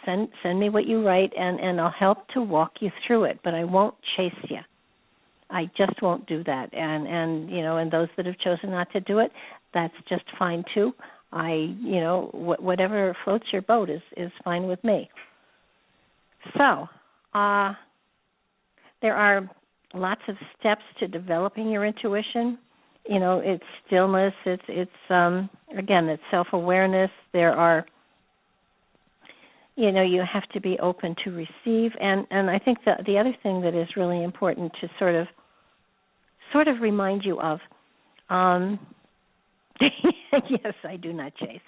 send me what you write, and I'll help to walk you through it, but I won't chase you. I just won't do that. And those that have chosen not to do it, that's just fine too. Whatever floats your boat is fine with me. So there are lots of steps to developing your intuition. It's stillness. It's again, it's self-awareness. There are, you have to be open to receive. And I think that the other thing that is really important to sort of remind you of, yes, I do not chase.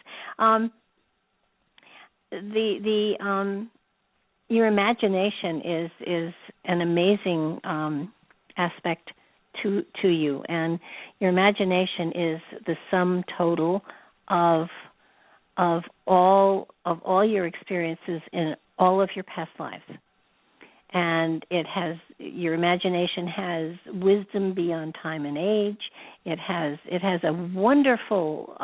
Your imagination is an amazing aspect to you, and your imagination is the sum total of all your experiences in all of your past lives. And your imagination has wisdom beyond time and age. It has a wonderful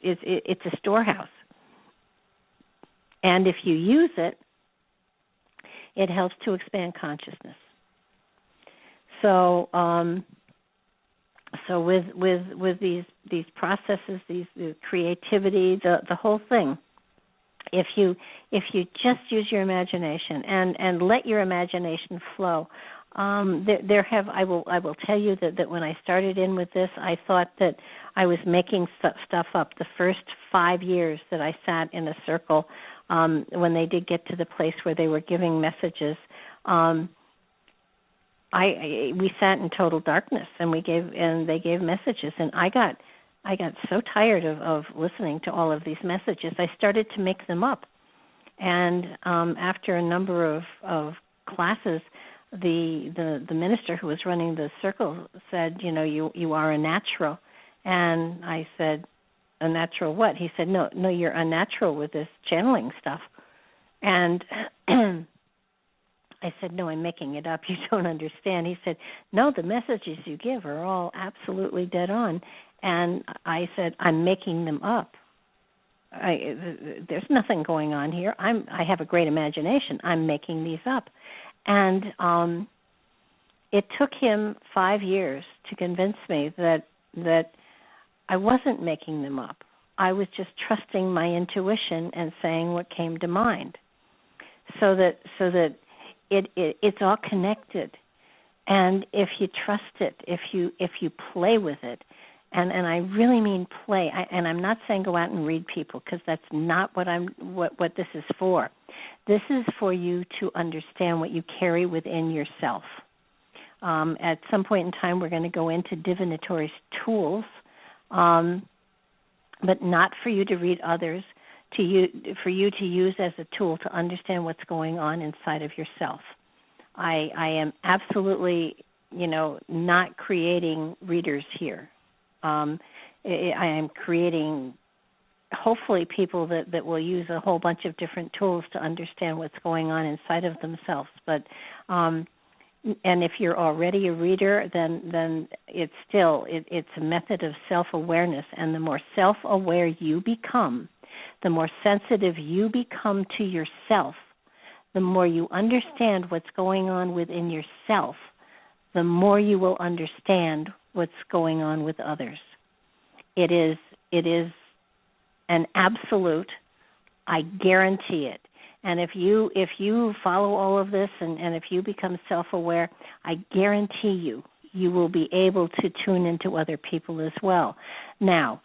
it's a storehouse. And if you use it, it helps to expand consciousness. So with these processes, the creativity, the whole thing, if you just use your imagination and let your imagination flow, I will tell you that when I started in with this, I thought that I was making stuff up. The first 5 years that I sat in a circle, when they did get to the place where they were giving messages, we sat in total darkness, and they gave messages, and I got so tired of listening to all of these messages, I started to make them up. And after a number of classes, the minister who was running the circle said, you are a natural. And I said, a natural what? He said, no, you're unnatural with this channeling stuff. And I said, no, I'm making it up. You don't understand. He said, no, the messages you give are all absolutely dead on. And I said, I'm making them up. There's nothing going on here. I have a great imagination. I'm making these up. And it took him 5 years to convince me that I wasn't making them up. I was just trusting my intuition and saying what came to mind. So that it's all connected. And if you trust it, if you play with it, and I really mean play, and I'm not saying go out and read people, because that's not what this is for. This is for you to understand what you carry within yourself. At some point in time, we're going to go into divinatory tools, but not for you to read others, for you to use as a tool to understand what's going on inside of yourself. I am absolutely, not creating readers here. I am creating, hopefully, people that will use a whole bunch of different tools to understand what's going on inside of themselves. But and if you're already a reader, then it's a method of self-awareness. And the more self-aware you become, the more sensitive you become to yourself, the more you understand what's going on within yourself, the more you will understand what's going on with others. It is an absolute. I guarantee it. And if you follow all of this and if you become self-aware, I guarantee you will be able to tune into other people as well. Now,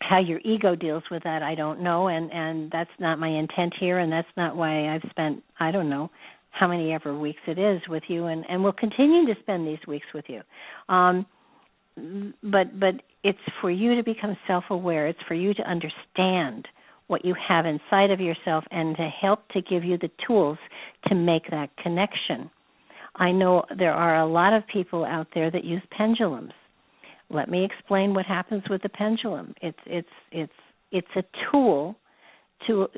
how your ego deals with that, I don't know, and that's not my intent here, and that's not why I've spent, I don't know, how many ever weeks it is with you, and we'll continue to spend these weeks with you. But it's for you to become self-aware. It's for you to understand what you have inside of yourself and to help to give you the tools to make that connection. I know there are a lot of people out there that use pendulums. Let me explain what happens with the pendulum. It's a tool to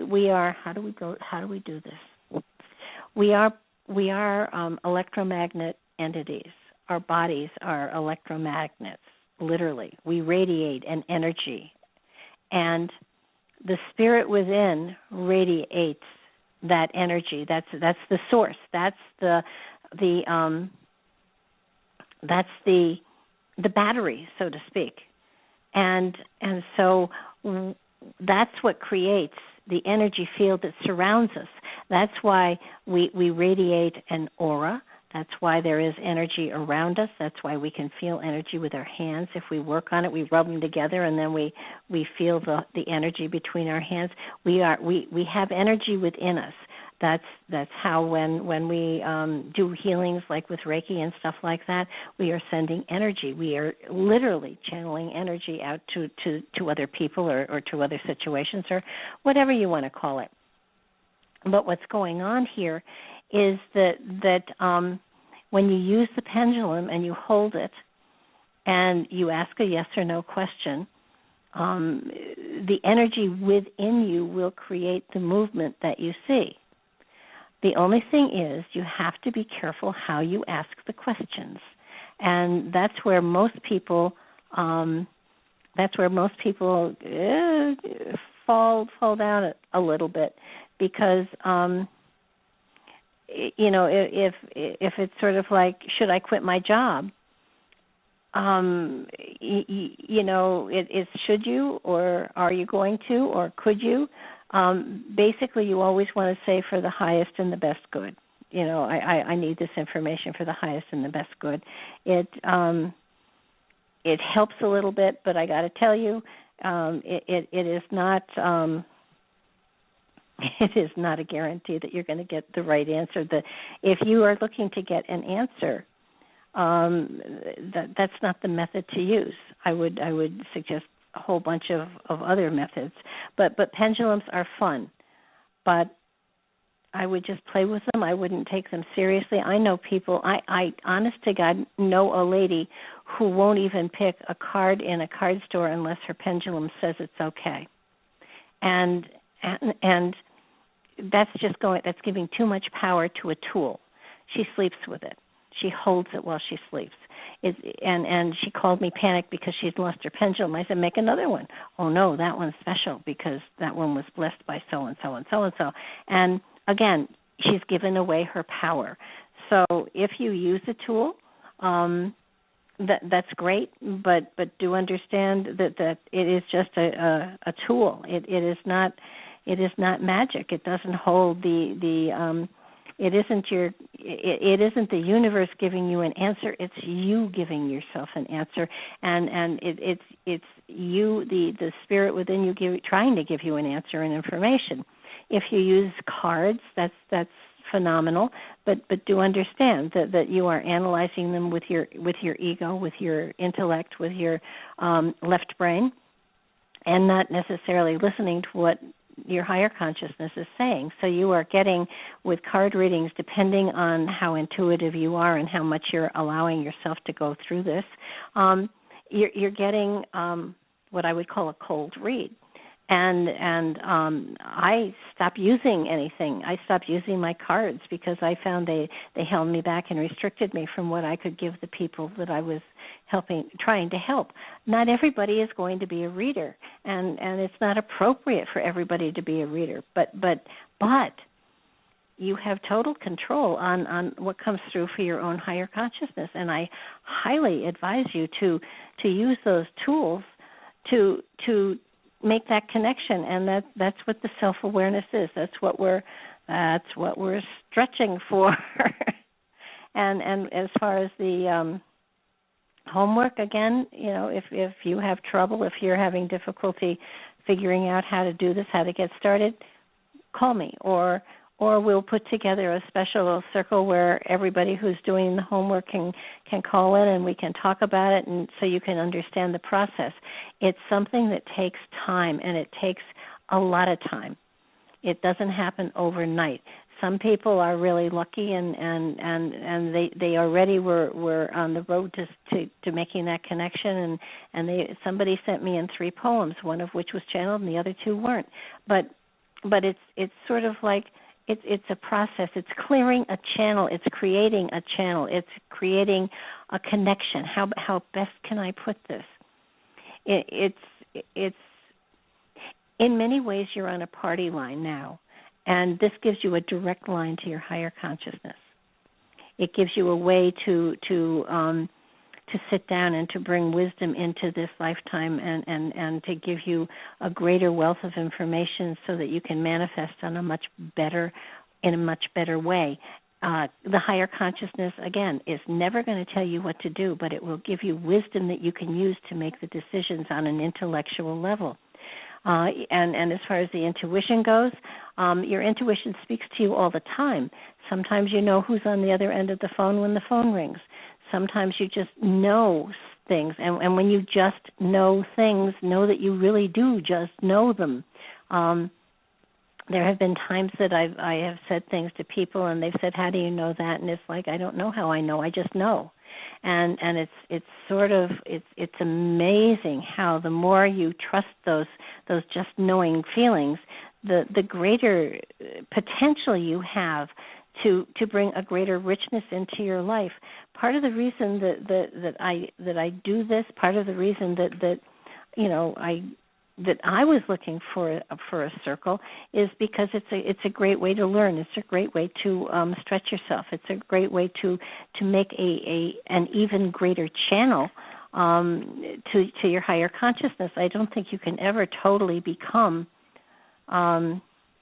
how do we do this? We are electromagnet entities. Our bodies are electromagnets, literally. We radiate an energy, and the spirit within radiates that energy. That's the source. That's the battery, so to speak. And so that's what creates the energy field that surrounds us. That's why we radiate an aura. That's why there is energy around us. That's why we can feel energy with our hands. If we work on it, we rub them together, and then we feel the energy between our hands. We have energy within us. That's how when we do healings like with Reiki and stuff like that, we are sending energy. We are literally channeling energy out to other people or to other situations or whatever you want to call it. But what's going on here is that when you use the pendulum and you hold it and you ask a yes or no question, the energy within you will create the movement that you see. The only thing is you have to be careful how you ask the questions. And that's where most people fall down a little bit, because if it's sort of like, should I quit my job? It's should you, or are you going to, or could you? Basically, you always want to say for the highest and the best good. I need this information for the highest and the best good. It helps a little bit, but I got to tell you, it is not. It is not a guarantee that you're going to get the right answer. If you are looking to get an answer, that's not the method to use. I would suggest a whole bunch of other methods. But pendulums are fun. But I would just play with them. I wouldn't take them seriously. I know people, I honest to God, know a lady who won't even pick a card in a card store unless her pendulum says it's okay. And that's giving too much power to a tool. She sleeps with it. She holds it while she sleeps. And she called me panicked because she'd lost her pendulum. I said, make another one. Oh, no, that one's special because that one was blessed by so-and-so and so-and-so. And, again, she's given away her power. So if you use a tool, that's great, but do understand that it is just a tool. It is not magic. It doesn't hold it isn't the universe giving you an answer. It's you giving yourself an answer, and it's you, the spirit within you, trying to give you an answer and information. If you use cards, that's phenomenal. But do understand that you are analyzing them with your ego, with your intellect, with your left brain, and not necessarily listening to what your higher consciousness is saying. So you are getting, with card readings, depending on how intuitive you are and how much you're allowing yourself to go through this, you're getting what I would call a cold read. And I stopped using anything. I stopped using my cards because I found they held me back and restricted me from what I could give the people that I was trying to help. Not everybody is going to be a reader, and it's not appropriate for everybody to be a reader. But you have total control on what comes through for your own higher consciousness, and I highly advise you to use those tools to make that connection, and that's what the self-awareness is. That's what we're stretching for. and as far as the homework, again, if you have trouble, if you're having difficulty figuring out how to do this, how to get started, call me, or we'll put together a special circle where everybody who's doing the homework can call in and we can talk about it, and so you can understand the process. It's something that takes time, and it takes a lot of time. It doesn't happen overnight. Some people are really lucky, and they already were on the road to making that connection, and somebody sent me in 3 poems, one of which was channeled and the other 2 weren't. But it's sort of like it's a process. It's clearing a channel. It's creating a channel. It's creating a connection. How best can I put this? It's in many ways you're on a party line now. And this gives you a direct line to your higher consciousness. It gives you a way to sit down and to bring wisdom into this lifetime and to give you a greater wealth of information so that you can manifest in a much better way. The higher consciousness, again, is never going to tell you what to do, but it will give you wisdom that you can use to make the decisions on an intellectual level. And as far as the intuition goes, your intuition speaks to you all the time. Sometimes you know who's on the other end of the phone when the phone rings. Sometimes you just know things. And when you just know things, know that you really do just know them. there have been times that I have said things to people, and they've said, "How do you know that?" And it's like, I don't know how I know. I just know. And it's sort of it's amazing how the more you trust those just knowing feelings, the greater potential you have to bring a greater richness into your life. Part of the reason that I do this, part of the reason that I was looking for a circle is because it's a great way to learn. It's a great way to stretch yourself. It's a great way to make an even greater channel to your higher consciousness. I don't think you can ever totally become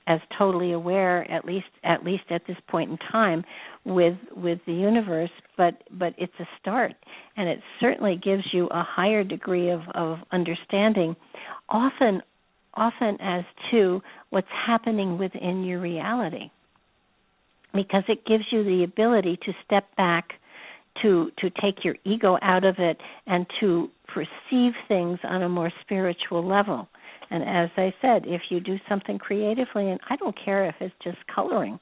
as totally aware, at least at this point in time, with the universe. But it's a start, and it certainly gives you a higher degree of understanding, often as to what's happening within your reality, because it gives you the ability to step back, to take your ego out of it, and to perceive things on a more spiritual level. And as I said, if you do something creatively, and I don't care if it's just coloring,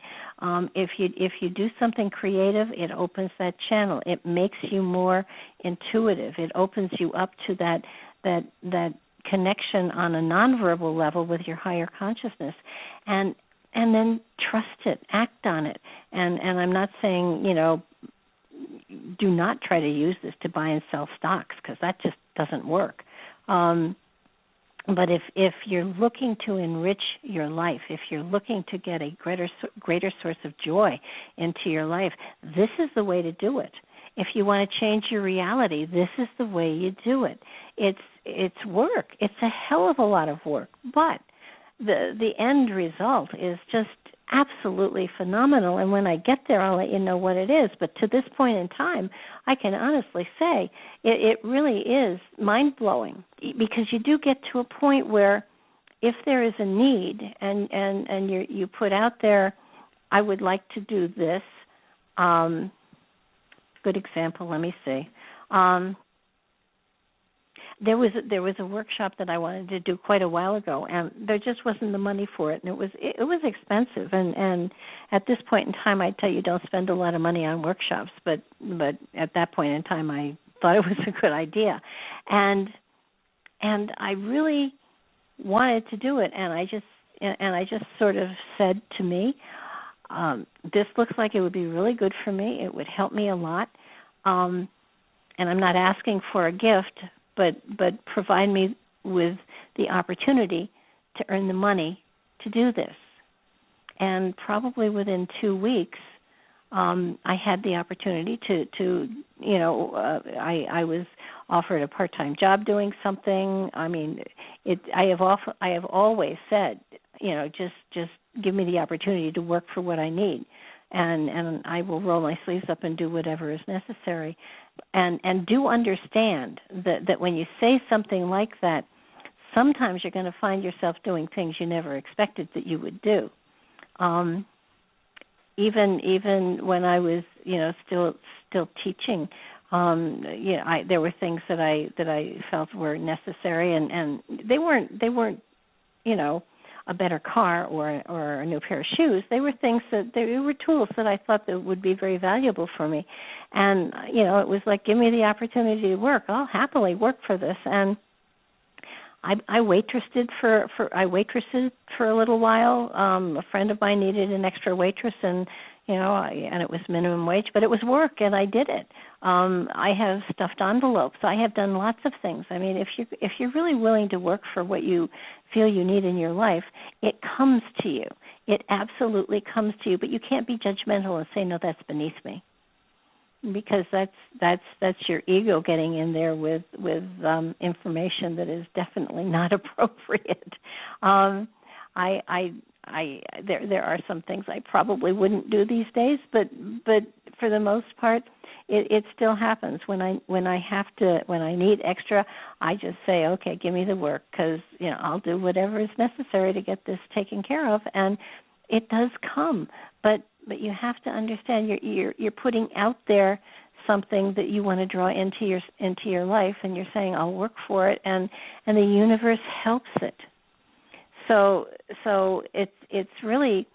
if you do something creative, it opens that channel. It makes you more intuitive. It opens you up to that connection on a nonverbal level with your higher consciousness, and then trust it, act on it. And I'm not saying do not try to use this to buy and sell stocks, because that just doesn't work. But if you're looking to enrich your life, if you're looking to get a greater source of joy into your life, this is the way to do it. If you want to change your reality, this is the way you do it. It's work. It's a hell of a lot of work, but the end result is just absolutely phenomenal. And when I get there, I'll let you know what it is. But to this point in time, I can honestly say it really is mind-blowing, because you do get to a point where if there is a need and you put out there, I would like to do this. Good example, let me see. There was a workshop that I wanted to do quite a while ago, and there just wasn't the money for it, and it was expensive. And at this point in time, I'd tell you don't spend a lot of money on workshops, but at that point in time, I thought it was a good idea, and I really wanted to do it, and I just sort of said to me, this looks like it would be really good for me. It would help me a lot, and I'm not asking for a gift, but provide me with the opportunity to earn the money to do this. And probably within 2 weeks, I had the opportunity to I was offered a part-time job doing something. I mean, I have always said, just give me the opportunity to work for what I need, and I will roll my sleeves up and do whatever is necessary. And do understand that when you say something like that, sometimes you're going to find yourself doing things you never expected that you would do. Even when I was, still teaching, there were things that I felt were necessary, and they weren't, a better car or a new pair of shoes. They were things they were tools that I thought that would be very valuable for me. And, it was like, give me the opportunity to work. I'll happily work for this. And I waitressed for a little while. A friend of mine needed an extra waitress, and and it was minimum wage, but it was work, and I did it. I have stuffed envelopes. I have done lots of things. I mean, if you're really willing to work for what you feel you need in your life, it comes to you. It absolutely comes to you. But you can't be judgmental and say, no, that's beneath me, because that's your ego getting in there with information that is definitely not appropriate. There are some things I probably wouldn't do these days, but for the most part, it still happens. When I need extra, I just say, okay, give me the work, because I'll do whatever is necessary to get this taken care of, and it does come. But you have to understand you're putting out there something that you want to draw into your life, and you're saying, I'll work for it, and the universe helps it. So it's really,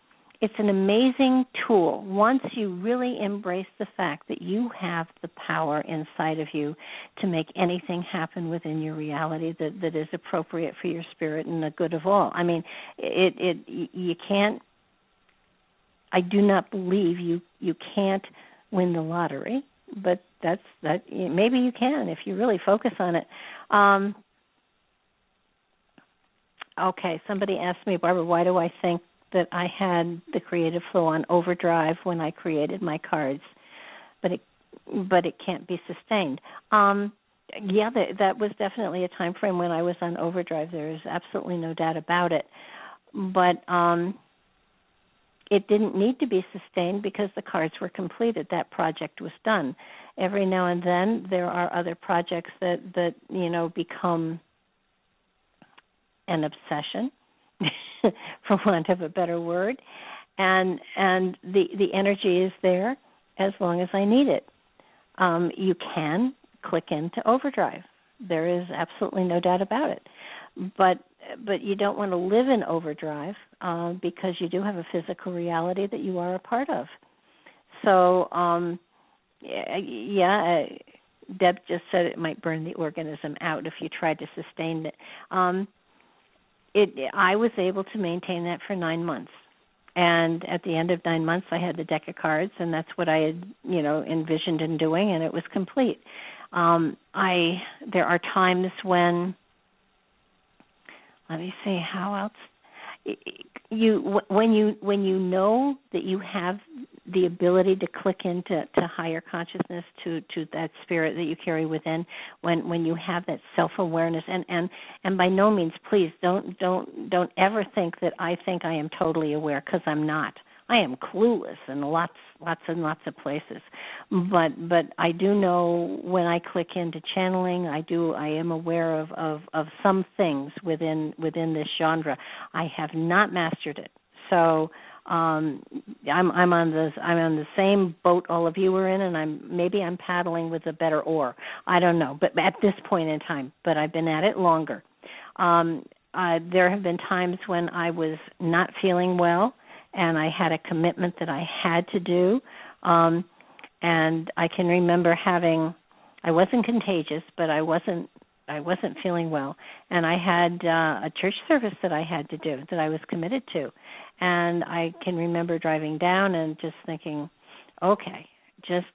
it's an amazing tool once you really embrace the fact that you have the power inside of you to make anything happen within your reality that is appropriate for your spirit and the good of all. I mean, you can't, I do not believe you can't win the lottery, but maybe you can if you really focus on it. Okay, somebody asked me, Barbara, why do I think that I had the creative flow on overdrive when I created my cards, but it can't be sustained? Yeah, that was definitely a time frame when I was on overdrive. There is absolutely no doubt about it. But it didn't need to be sustained because the cards were completed. That project was done. Every now and then there are other projects that become an obsession, for want of a better word, and the energy is there as long as I need it. You can click into overdrive. There is absolutely no doubt about it. But you don't want to live in overdrive because you do have a physical reality that you are a part of. So, Deb just said it might burn the organism out if you tried to sustain it. I was able to maintain that for 9 months. And at the end of 9 months, I had the deck of cards, and that's what I had, envisioned in doing, and it was complete. There are times when, let me see, how else? When you know that you have the ability to click into higher consciousness, to that spirit that you carry within, when you have that self-awareness, and by no means, please don't ever think that I think I am totally aware, because I'm not. I am clueless in lots and lots of places, but I do know when I click into channeling. I am aware of some things within this genre. I have not mastered it, so I'm on the same boat all of you are in, and I'm paddling with a better oar. I don't know, but at this point in time, but I've been at it longer. There have been times when I was not feeling well, and I had a commitment that I had to do, and I can remember I wasn't contagious, but I wasn't feeling well, and I had a church service that I had to do, that I was committed to, and I can remember driving down and just thinking, okay, just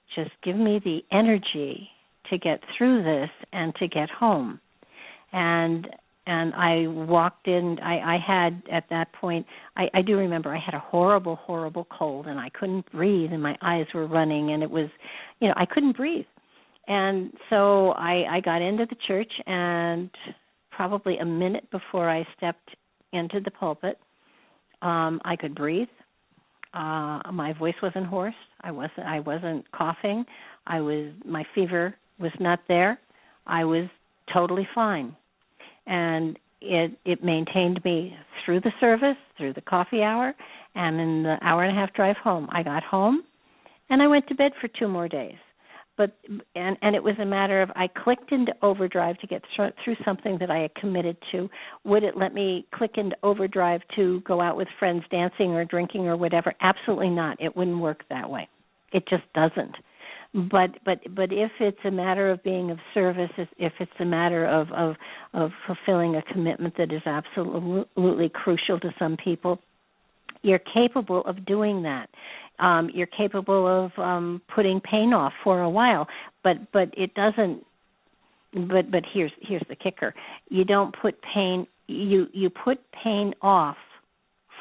give me the energy to get through this and to get home, and I walked in. I had, at that point, I do remember I had a horrible, horrible cold, and I couldn't breathe, and my eyes were running, and it was, I couldn't breathe. And so I got into the church, and probably a minute before I stepped into the pulpit, I could breathe. My voice wasn't hoarse. I wasn't coughing. My fever was not there. I was totally fine. And it maintained me through the service, through the coffee hour, and in the hour and a half drive home. I got home, and I went to bed for 2 more days. And it was a matter of, I clicked into overdrive to get through something that I had committed to. Would it let me click into overdrive to go out with friends dancing or drinking or whatever? Absolutely not. It wouldn't work that way. It just doesn't. But if it's a matter of being of service, if it's a matter of fulfilling a commitment that is absolutely crucial to some people, you're capable of doing that. You're capable of putting pain off for a while, but it doesn't. But here's the kicker: you don't put pain. You put pain off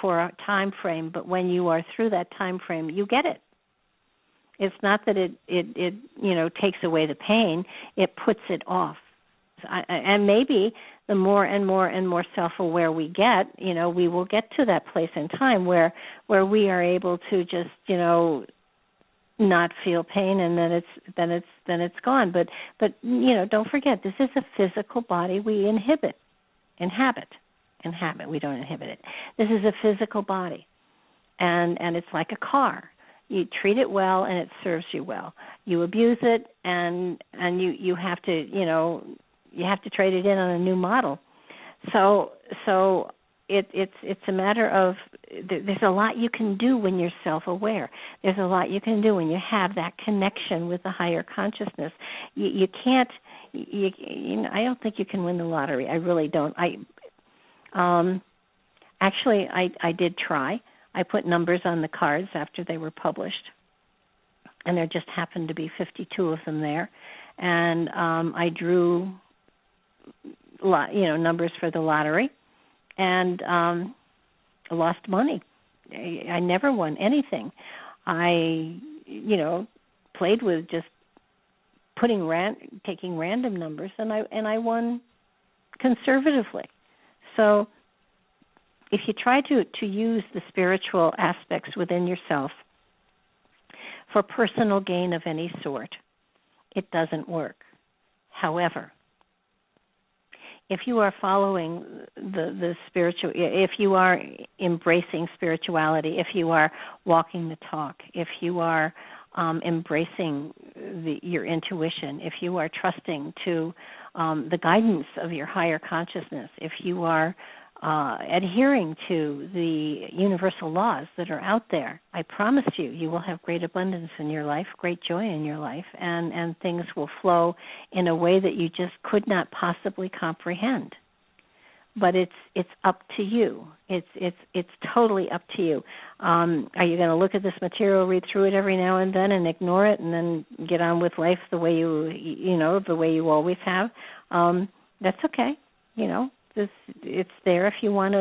for a time frame, but when you are through that time frame, you get it. It's not that it takes away the pain; it puts it off. And maybe the more and more self-aware we get, we will get to that place in time where we are able to just, not feel pain, and then it's gone. But don't forget, this is a physical body we inhabit. We don't inhibit it. This is a physical body, and it's like a car. You treat it well, and it serves you well. You abuse it, and you have to, you have to trade it in on a new model. So it's a matter of there's a lot you can do when you're self-aware. There's a lot you can do when you have that connection with the higher consciousness. You can't. I don't think you can win the lottery. I really don't. Actually, I did try. I put numbers on the cards after they were published, and there just happened to be 52 of them there, and I drew numbers for the lottery, and lost money. I never won anything. I played with just taking random numbers, and I won conservatively. So if you try to use the spiritual aspects within yourself for personal gain of any sort, it doesn't work. However, if you are following the spiritual, if you are embracing spirituality, if you are walking the talk, if you are embracing your intuition, if you are trusting to the guidance of your higher consciousness, if you are adhering to the universal laws that are out there, I promise you will have great abundance in your life, great joy in your life, and things will flow in a way that you just could not possibly comprehend. But it's up to you. It's totally up to you. Are you going to look at this material, read through it every now and then, and ignore it, and then get on with life the way the way you always have? That's okay. It's there if you want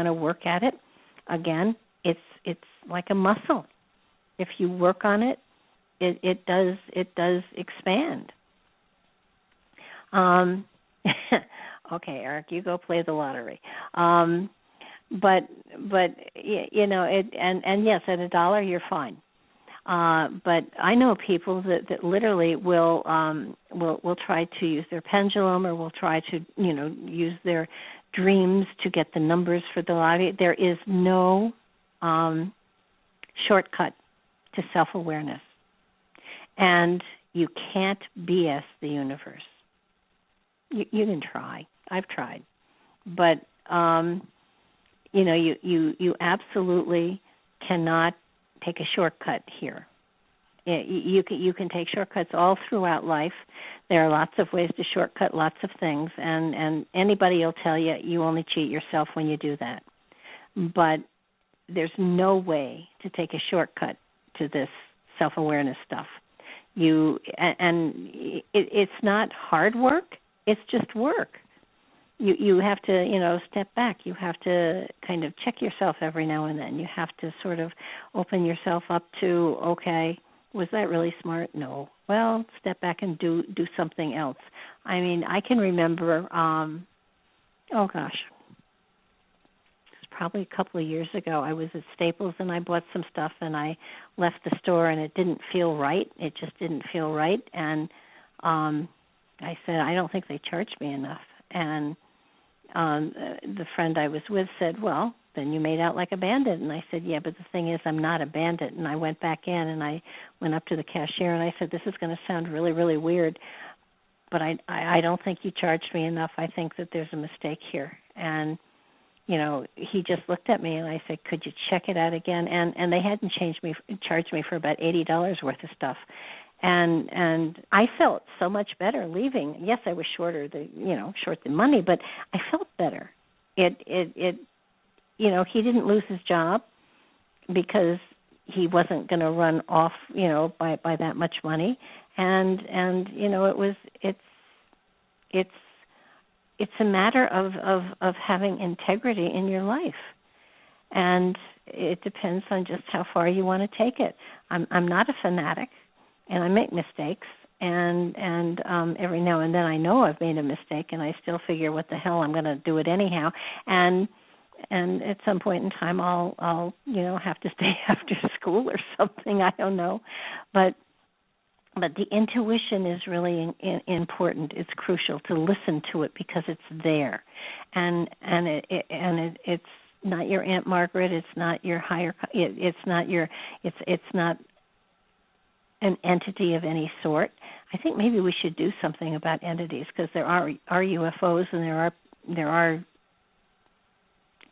to work at it. Again, it's like a muscle. If you work on it, it does expand. Okay, Eric, you go play the lottery. But and yes, at $1 you're fine. But I know people that literally will try to use their pendulum, or will try to use their dreams to get the numbers for the lottery. There is no shortcut to self-awareness, and you can't BS the universe. You can try. I've tried, but you absolutely cannot take a shortcut here. You can take shortcuts all throughout life. There are lots of ways to shortcut lots of things, and anybody will tell you you only cheat yourself when you do that. But there's no way to take a shortcut to this self-awareness stuff. It's not hard work. It's just work. You have to, step back. You have to kind of check yourself every now and then. You have to sort of open yourself up to, okay, was that really smart? No. Well, step back and do something else. I mean, I can remember, it's probably a couple of years ago. I was at Staples and I bought some stuff and I left the store and it didn't feel right. It just didn't feel right. And I said, I don't think they charged me enough. And the friend I was with said, well, then you made out like a bandit. And I said, yeah, but the thing is, I'm not a bandit. And I went back in and I went up to the cashier and I said, this is going to sound really, really weird, but I don't think you charged me enough. I think that there's a mistake here. And, he just looked at me and I said, could you check it out again? And they hadn't charged me for about $80 worth of stuff. And I felt so much better leaving. Yes, I was short the money, but I felt better. He didn't lose his job because he wasn't going to run off, by that much money. And it's a matter of having integrity in your life. And it depends on just how far you want to take it. I'm not a fanatic. And I make mistakes, and every now and then I know I've made a mistake, and I still figure, what the hell, I'm going to do it anyhow. And at some point in time, I'll have to stay after school or something. I don't know, but the intuition is really important. It's crucial to listen to it because it's there, and it's not your Aunt Margaret. It's not your higher. It's not an entity of any sort. I think maybe we should do something about entities, because there are UFOs and there are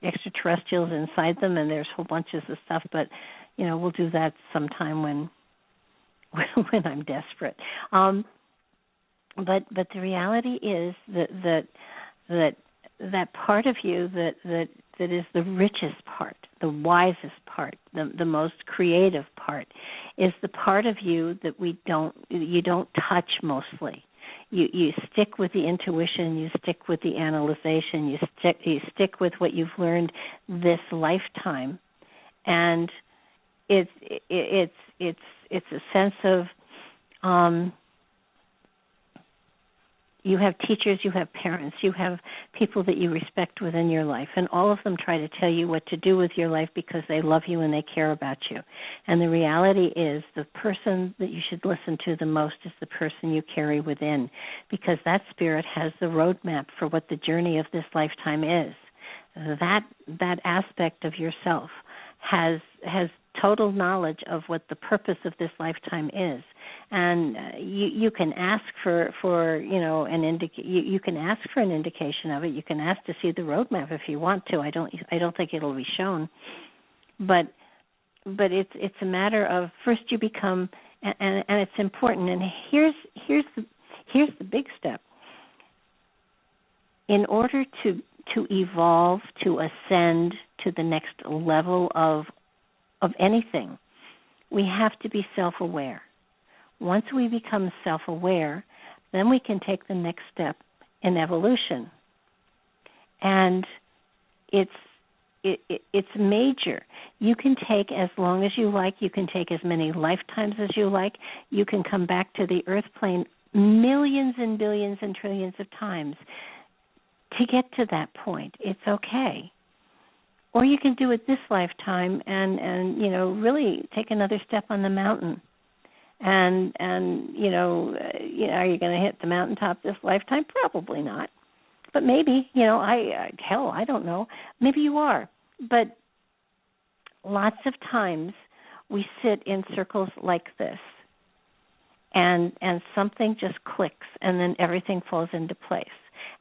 extraterrestrials inside them, and there's whole bunches of stuff. But we'll do that sometime when I'm desperate. But the reality is that part of you that is the richest part, the wisest part, the most creative part, is the part of you that you don't touch mostly. You stick with the intuition, you stick with the analyzation, you stick with what you've learned this lifetime, and it's a sense of you have teachers, you have parents, you have people that you respect within your life, and all of them try to tell you what to do with your life because they love you and they care about you. And the reality is the person that you should listen to the most is the person you carry within, because that spirit has the roadmap for what the journey of this lifetime is. That aspect of yourself has total knowledge of what the purpose of this lifetime is, and you can ask for you can ask for an indication of it. You can ask to see the roadmap if you want to. I don't think it'll be shown, but it's a matter of first you become, and it's important. And here's the big step. In order to evolve, to ascend to the next level of anything, we have to be self-aware. Once we become self-aware, then we can take the next step in evolution. And it's major. You can take as long as you like. You can take as many lifetimes as you like. You can come back to the earth plane millions and billions and trillions of times to get to that point. It's okay. Or you can do it this lifetime and really take another step on the mountain. And are you going to hit the mountaintop this lifetime? Probably not. But maybe, I don't know. Maybe you are. But lots of times we sit in circles like this, and something just clicks, and then everything falls into place.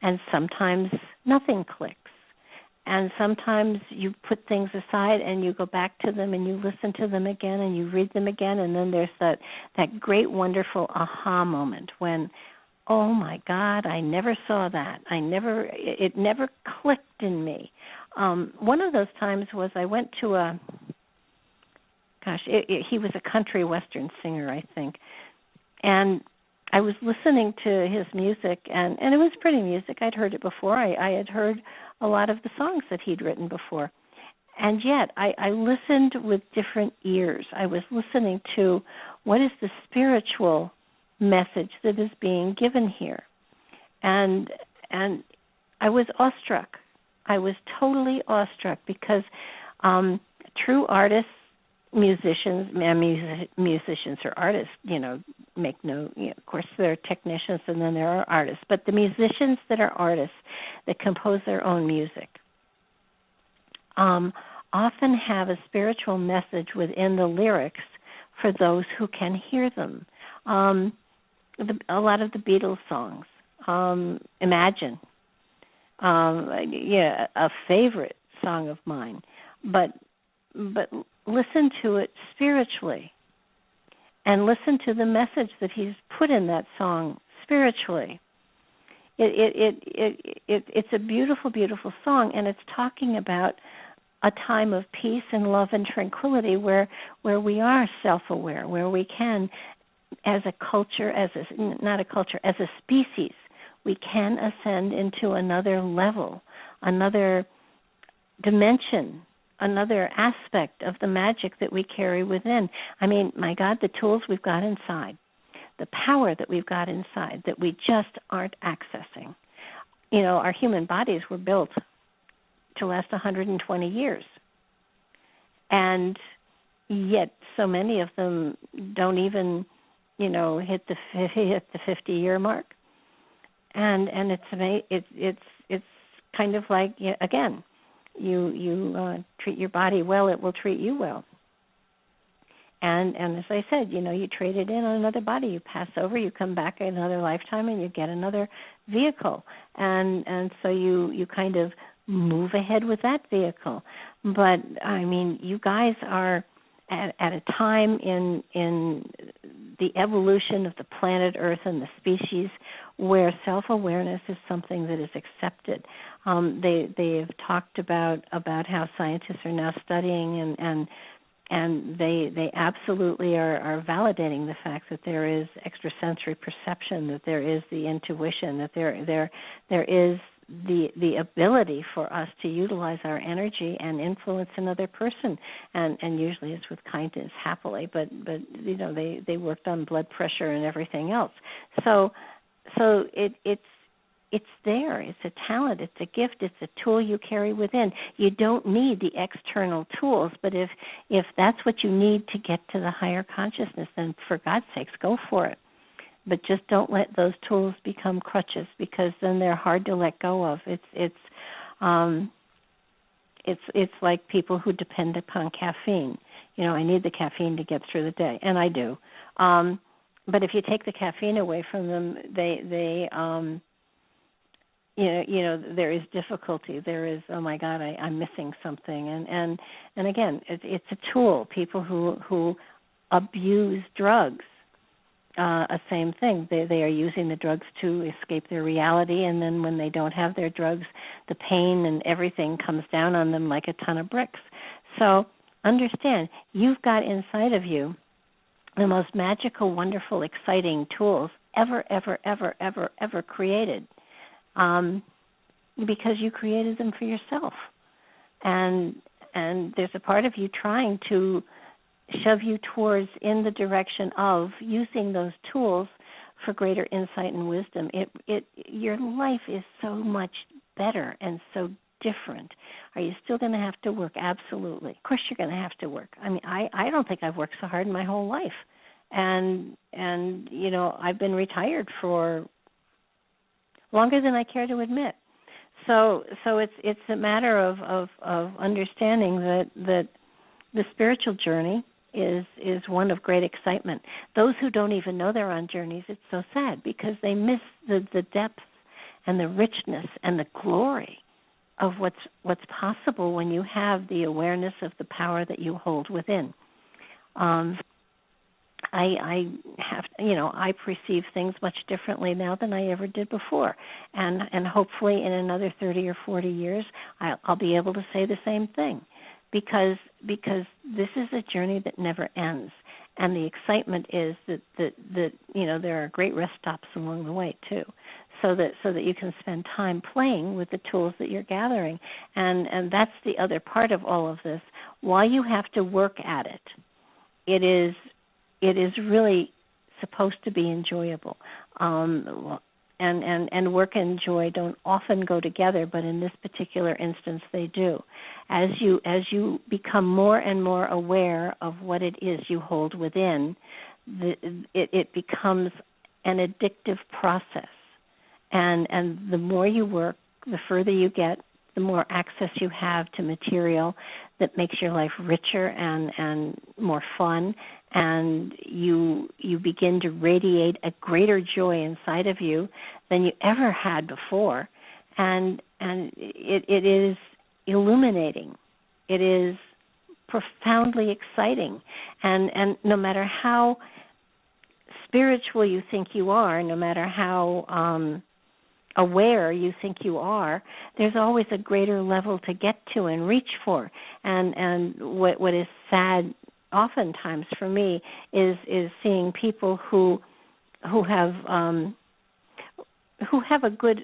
And sometimes nothing clicks. And sometimes you put things aside and you go back to them and you listen to them again and you read them again, and then there's that great, wonderful aha moment when, oh my God, I never saw that. It never clicked in me. One of those times was I went to he was a country western singer, I think, and I was listening to his music, and it was pretty music. I'd heard it before. I had heard a lot of the songs that he'd written before. And yet I listened with different ears. I was listening to what is the spiritual message that is being given here. And I was awestruck. I was totally awestruck because true artists, musicians or artists, make no, of course there are technicians and then there are artists, but the musicians that are artists that compose their own music often have a spiritual message within the lyrics for those who can hear them. A lot of the Beatles songs, Imagine, a favorite song of mine, but listen to it spiritually and listen to the message that he's put in that song spiritually. It's a beautiful, beautiful song, and it's talking about a time of peace and love and tranquility where we are self-aware, where we can, as a culture, as a species, we can ascend into another level, another dimension, another aspect of the magic that we carry within. I mean, my God, the tools we've got inside, the power that we've got inside that we just aren't accessing. Our human bodies were built to last 120 years. And yet so many of them don't even, hit the 50-year mark. And it's kind of like, again, you treat your body well, it will treat you well. And as I said, you trade it in on another body. You pass over, you come back another lifetime, and you get another vehicle. And so you kind of move ahead with that vehicle. But I mean, you guys are at a time in the evolution of the planet Earth and the species where self-awareness is something that is accepted. They have talked about how scientists are now studying and they absolutely are validating the fact that there is extrasensory perception, that there is the intuition, that there is the ability for us to utilize our energy and influence another person, and usually it's with kindness, happily, but you know, they worked on blood pressure and everything else. So it's there. It's a talent. It's a gift. It's a tool you carry within. You don't need the external tools, but if that's what you need to get to the higher consciousness, then for God's sakes, go for it. But just don't let those tools become crutches, because then they're hard to let go of. It's like people who depend upon caffeine. You know, I need the caffeine to get through the day, and I do. But if you take the caffeine away from them, they you know, there is difficulty. There is, oh my God, I'm missing something. And again, it's a tool. People who abuse drugs, a same thing. They are using the drugs to escape their reality, and then when they don't have their drugs, the pain and everything comes down on them like a ton of bricks. So understand, you've got inside of you the most magical, wonderful, exciting tools ever created, because you created them for yourself. And there's a part of you trying to shove you towards in the direction of using those tools for greater insight and wisdom. Your life is so much better and so different. Are you still going to have to work? Absolutely. Of course you're going to have to work. I mean, I don't think I've worked so hard in my whole life. And you know, I've been retired for longer than I care to admit. So it's a matter of understanding that the spiritual journey is one of great excitement. Those who don't even know they're on journeys, it's so sad, because they miss the depth and the richness and the glory of what's possible when you have the awareness of the power that you hold within. I have, you know, I perceive things much differently now than I ever did before, and hopefully in another 30 or 40 years I'll be able to say the same thing, because this is a journey that never ends, and the excitement is that you know, there are great rest stops along the way too, so that you can spend time playing with the tools that you're gathering, and that's the other part of all of this. While you have to work at it, it is really supposed to be enjoyable. And work and joy don't often go together, but in this particular instance they do. As you become more and more aware of what it is you hold within, it becomes an addictive process. And the more you work, the further you get, the more access you have to material that makes your life richer and more fun, and you begin to radiate a greater joy inside of you than you ever had before, and it is illuminating. It is profoundly exciting, and no matter how spiritual you think you are, no matter how aware you think you are, there's always a greater level to get to and reach for. And what is sad oftentimes for me is seeing people who have a good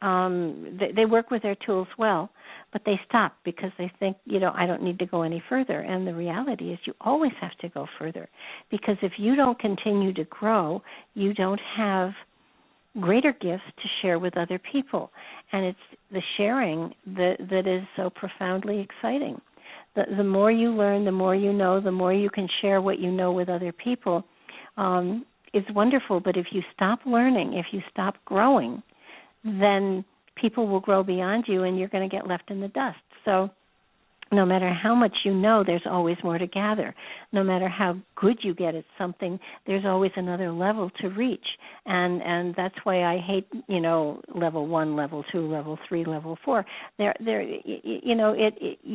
they work with their tools well, but they stop because they think, you know, I don't need to go any further. And the reality is you always have to go further, because if you don't continue to grow, you don't have greater gifts to share with other people. And it's the sharing that is so profoundly exciting. The more you learn, the more you know, the more you can share what you know with other people. It's wonderful, but if you stop learning, if you stop growing, then people will grow beyond you and you're going to get left in the dust. So No matter how much you know, there's always more to gather. No matter how good you get at something, there's always another level to reach. And that's why I hate, level 1, level 2, level 3, level 4. You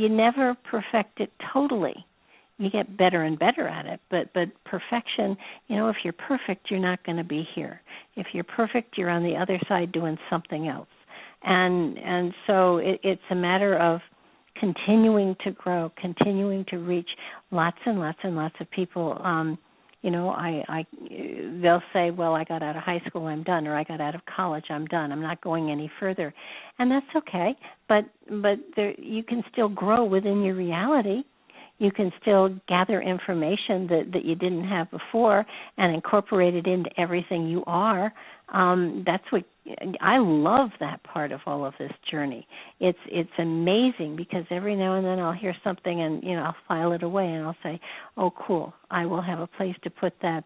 never perfect it totally. You get better and better at it, but perfection, if you're perfect, you're not going to be here. If you're perfect, you're on the other side doing something else. And so it's a matter of continuing to grow, continuing to reach lots and lots and lots of people. They'll say, well, I got out of high school, I'm done, or I got out of college, I'm done, I'm not going any further. And that's okay, but you can still grow within your reality. You can still gather information that you didn't have before and incorporate it into everything you are. That's what I love, that part of all of this journey. It's amazing because every now and then I'll hear something and I'll file it away and I'll say, oh, cool, I will have a place to put that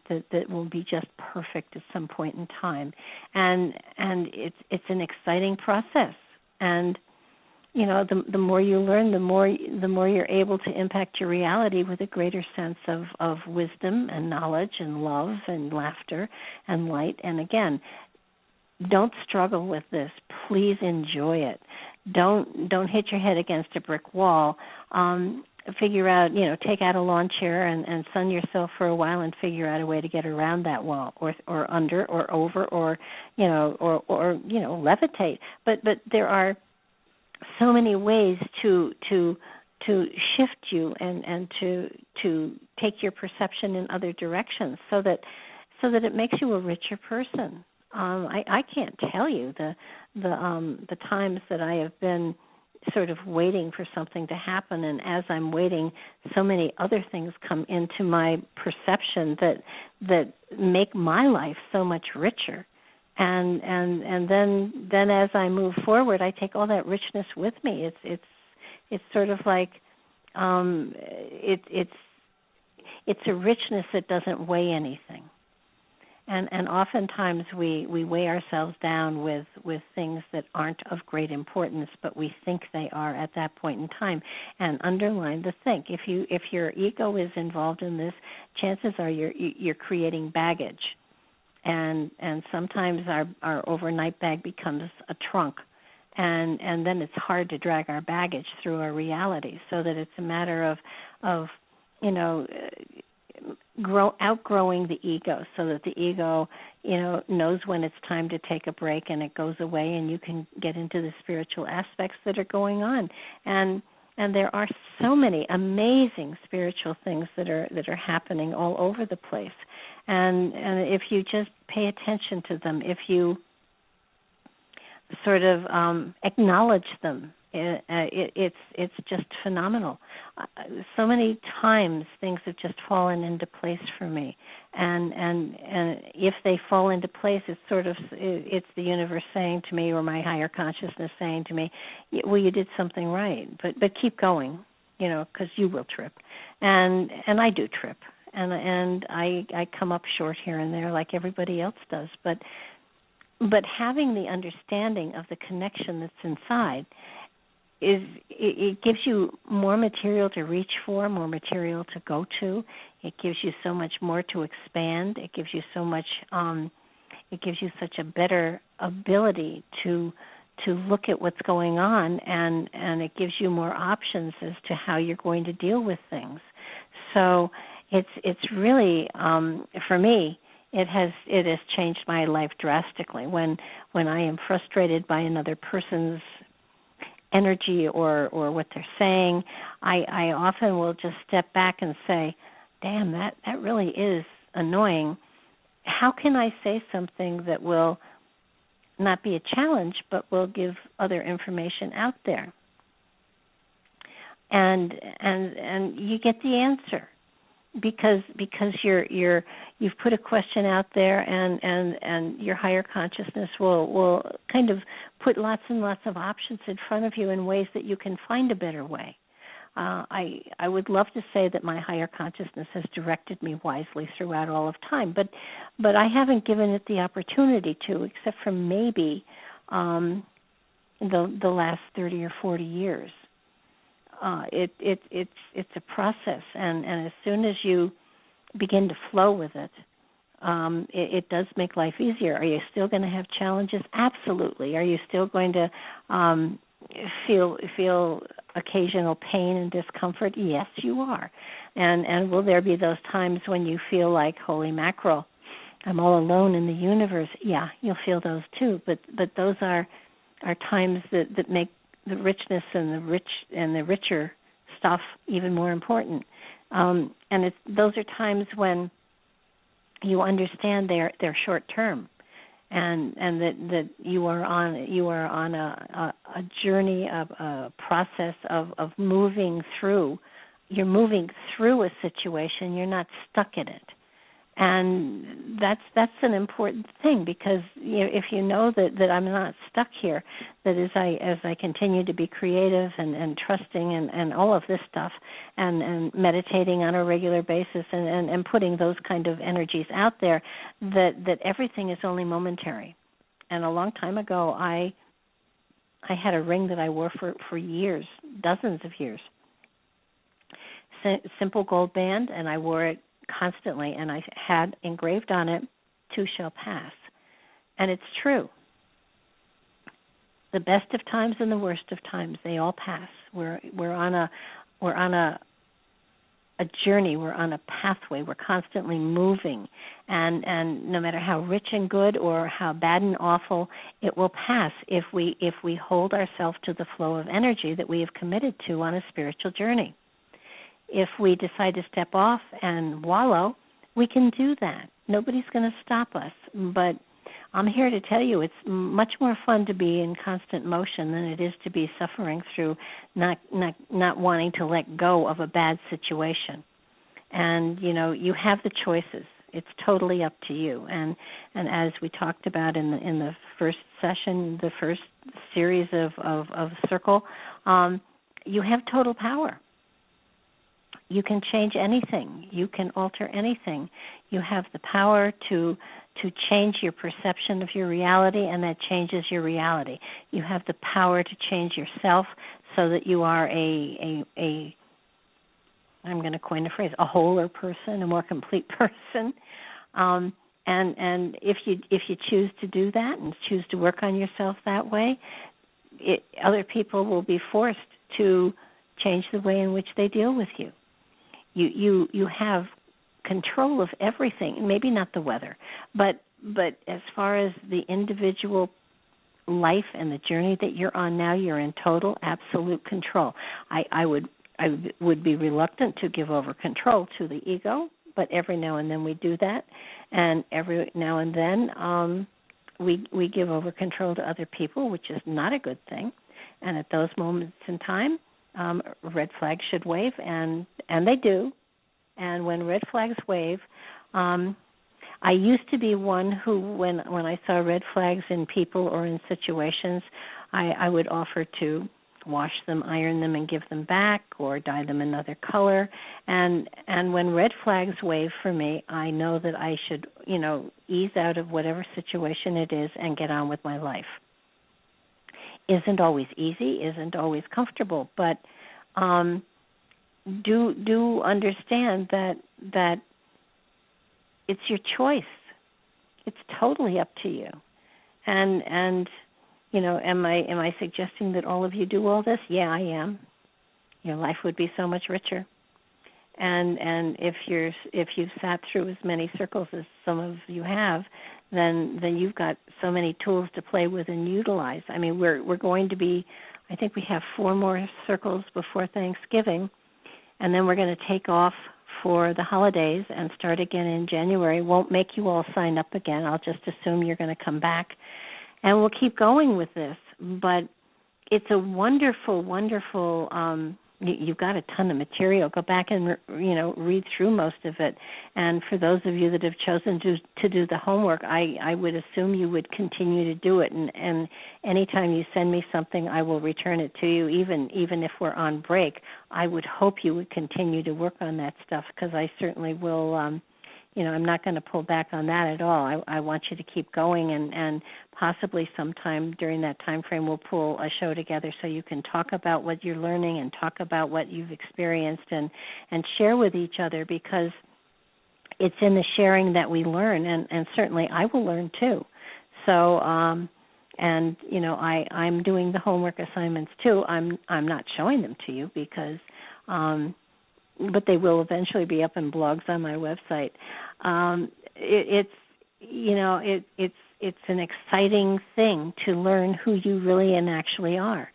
will be just perfect at some point in time. And it's an exciting process. And the more you learn, the more you're able to impact your reality with a greater sense of wisdom and knowledge and love and laughter and light. And again, don't struggle with this. Please enjoy it. Don't hit your head against a brick wall. Figure out, take out a lawn chair and sun yourself for a while and figure out a way to get around that wall or under or over or levitate. But there are so many ways to shift you and to take your perception in other directions so that it makes you a richer person. I can't tell you the times that I have been sort of waiting for something to happen, and as I'm waiting, so many other things come into my perception that make my life so much richer. And then as I move forward, I take all that richness with me. It's sort of like it's a richness that doesn't weigh anything. And oftentimes we weigh ourselves down with things that aren't of great importance, but we think they are at that point in time. And underline the think. If your ego is involved in this, chances are you're creating baggage. And sometimes our overnight bag becomes a trunk, and then it's hard to drag our baggage through our reality. So that it's a matter of outgrowing the ego, so that the ego knows when it's time to take a break and it goes away, and you can get into the spiritual aspects that are going on. And there are so many amazing spiritual things that are happening all over the place. And if you just pay attention to them, if you sort of acknowledge them, it's just phenomenal. So many times things have just fallen into place for me, and if they fall into place, it's the universe saying to me, or my higher consciousness saying to me, well, you did something right, but keep going, because you will trip, and I do trip. And I come up short here and there like everybody else does. But having the understanding of the connection that's inside it gives you more material to reach for, more material to go to. It gives you so much more to expand. It gives you so much. It gives you such a better ability to look at what's going on, and it gives you more options as to how you're going to deal with things. So it's really, for me, it has changed my life drastically. When I am frustrated by another person's energy or what they're saying, I often will just step back and say, damn, that really is annoying. How can I say something that will not be a challenge but will give other information out there? And you get the answer. Because you've put a question out there, and your higher consciousness will kind of put lots and lots of options in front of you in ways that you can find a better way. I would love to say that my higher consciousness has directed me wisely throughout all of time, but I haven't given it the opportunity to, except for maybe the last 30 or 40 years. it's a process, and as soon as you begin to flow with it, it does make life easier. Are you still going to have challenges? Absolutely. Are you still going to feel occasional pain and discomfort? Yes, you are. And will there be those times when you feel like, holy mackerel, I'm all alone in the universe? Yeah, you'll feel those too. But those are times that make the richness and the richer stuff even more important. And those are times when you understand they're short term, and that you are on a journey, of a process of moving through. You're moving through a situation. You're not stuck in it. And that's an important thing, because if you know that I'm not stuck here, that as I continue to be creative and trusting and all of this stuff, and meditating on a regular basis and putting those kind of energies out there, that everything is only momentary. And a long time ago, I had a ring that I wore for years, dozens of years, simple gold band, and I wore it constantly, and I had engraved on it, "Too shall pass." And it's true. The best of times and the worst of times, they all pass. We're on a journey. We're on a pathway. We're constantly moving, and no matter how rich and good or how bad and awful, it will pass if we hold ourselves to the flow of energy that we have committed to on a spiritual journey. If we decide to step off and wallow, we can do that. Nobody's going to stop us. But I'm here to tell you, it's much more fun to be in constant motion than it is to be suffering through not wanting to let go of a bad situation. And, you have the choices. It's totally up to you. And as we talked about in the first session, the first series of Circle, you have total power. You can change anything. You can alter anything. You have the power to change your perception of your reality, and that changes your reality. You have the power to change yourself so that you are a I'm going to coin a phrase, a wholer person, a more complete person. And if you choose to do that and choose to work on yourself that way, other people will be forced to change the way in which they deal with you. You have control of everything, maybe not the weather, but as far as the individual life and the journey that you're on now, you're in total, absolute control. I would be reluctant to give over control to the ego, but every now and then we do that, and every now and then we give over control to other people, which is not a good thing. And at those moments in time, red flags should wave, and they do. And when red flags wave, I used to be one who, when I saw red flags in people or in situations, I would offer to wash them, iron them, and give them back, or dye them another color. And when red flags wave for me, I know that I should, ease out of whatever situation it is and get on with my life. Isn't always easy, isn't always comfortable, but do understand that it's your choice. It's totally up to you. And am I suggesting that all of you do all this? Yeah, I am. Your life would be so much richer. And if you've sat through as many circles as some of you have, then you've got so many tools to play with and utilize. I mean, we're going to be, I think we have 4 more circles before Thanksgiving, and then we're going to take off for the holidays and start again in January. Won't make you all sign up again. I'll just assume you're going to come back, and we'll keep going with this. But it's a wonderful, wonderful. You've got a ton of material. Go back and read through most of it. And for those of you that have chosen to do the homework, I would assume you would continue to do it. And anytime you send me something, I will return it to you. Even if we're on break, I would hope you would continue to work on that stuff, because I certainly will I'm not going to pull back on that at all. I want you to keep going, and possibly sometime during that time frame we'll pull a show together so you can talk about what you're learning and talk about what you've experienced and share with each other, because it's in the sharing that we learn, and certainly I will learn too. So, I'm doing the homework assignments too. I'm not showing them to you because, but they will eventually be up in blogs on my website. It's an exciting thing to learn who you really and actually are,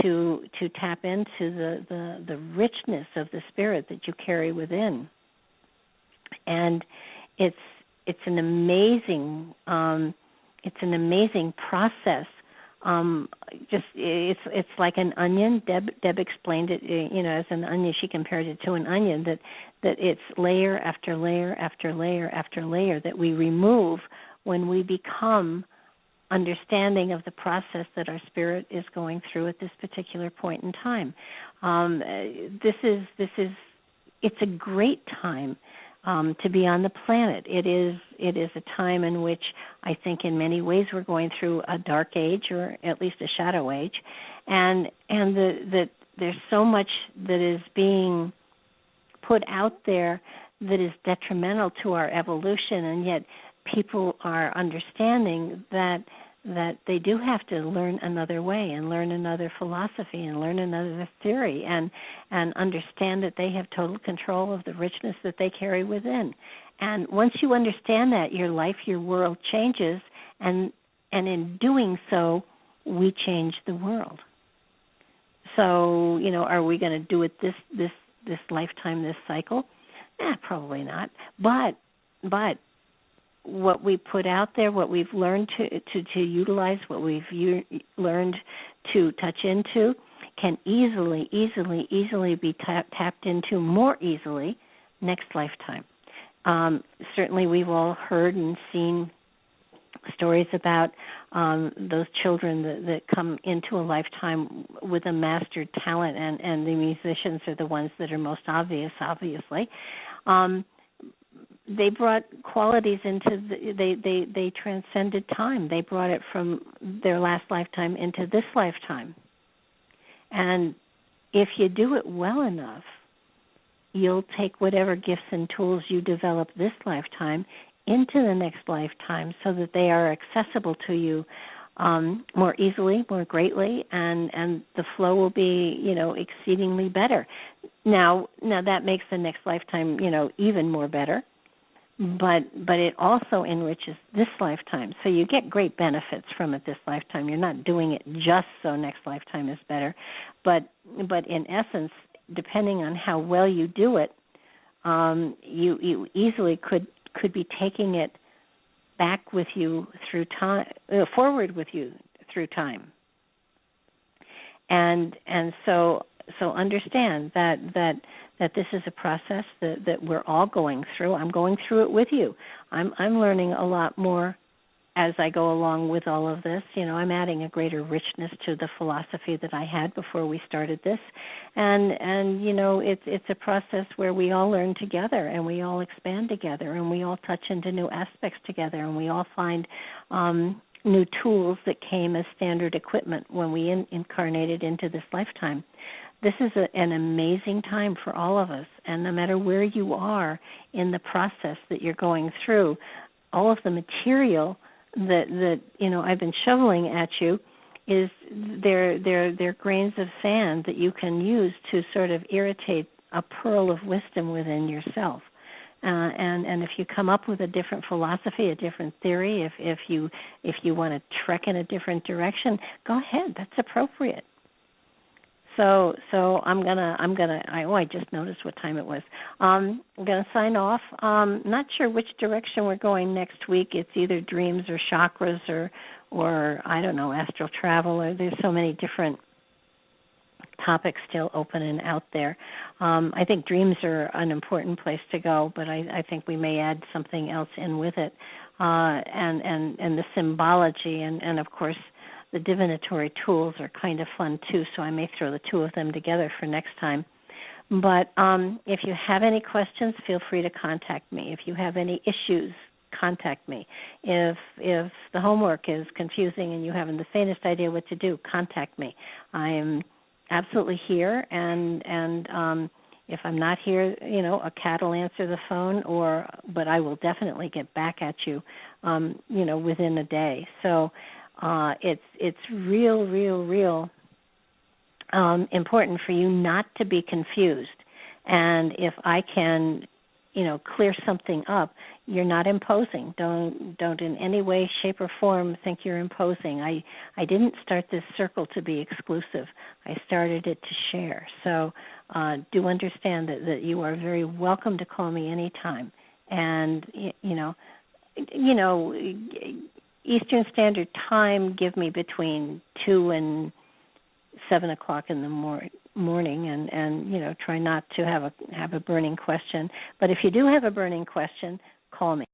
to tap into the richness of the spirit that you carry within. And it's an amazing process. It's like an onion. Deb explained it, as an onion. She compared it to an onion, that it's layer after layer after layer after layer that we remove when we become understanding of the process that our spirit is going through at this particular point in time. It's a great time to be on the planet. It is a time in which I think in many ways we're going through a dark age, or at least a shadow age, and that there's so much that is being put out there that is detrimental to our evolution, and yet people are understanding that they do have to learn another way and learn another philosophy and learn another theory and understand that they have total control of the richness that they carry within. And once you understand that, your life, your world changes, and in doing so, we change the world. So, are we going to do it this lifetime, this cycle? Probably not. But what we put out there, what we've learned to utilize, what we've learned to touch into, can easily be tapped into more easily next lifetime. Certainly we've all heard and seen stories about those children that come into a lifetime with a mastered talent, and the musicians are the ones that are most obvious, obviously. They brought qualities into they transcended time. They brought it from their last lifetime into this lifetime. And if you do it well enough, you'll take whatever gifts and tools you develop this lifetime into the next lifetime so that they are accessible to you more easily, more greatly, and the flow will be, exceedingly better. Now that makes the next lifetime, even more better. But it also enriches this lifetime. So you get great benefits from it this lifetime. You're not doing it just so next lifetime is better. But in essence, depending on how well you do it, you easily could be taking it back with you through time, forward with you through time. And so understand that this is a process that we're all going through. I'm going through it with you. I'm learning a lot more as I go along with all of this. I'm adding a greater richness to the philosophy that I had before we started this. And it's a process where we all learn together, and we all expand together, and we all touch into new aspects together, and we all find new tools that came as standard equipment when we incarnated into this lifetime. This is an amazing time for all of us, and no matter where you are in the process that you're going through, all of the material that I've been shoveling at you is they're grains of sand that you can use to sort of irritate a pearl of wisdom within yourself. And if you come up with a different philosophy, a different theory, if you want to trek in a different direction, go ahead. That's appropriate. So I just noticed what time it was. I'm gonna sign off. Not sure which direction we're going next week. It's either dreams or chakras or I don't know, astral travel, or there's so many different topics still open and out there. I think dreams are an important place to go, but I think we may add something else in with it. And the symbology and of course the divinatory tools are kind of fun too, so I may throw the two of them together for next time. But if you have any questions, feel free to contact me. If you have any issues, contact me. If the homework is confusing and you haven't the faintest idea what to do, contact me. I am absolutely here, and if I'm not here, a cat will answer the phone, but I will definitely get back at you, within a day. So it's real important for you not to be confused. And if I can, clear something up, you're not imposing. Don't in any way, shape, or form think you're imposing. I didn't start this circle to be exclusive. I started it to share. So do understand that you are very welcome to call me anytime. And, Eastern Standard Time, give me between 2 and 7 o'clock in the morning, and try not to have a burning question. But if you do have a burning question, call me.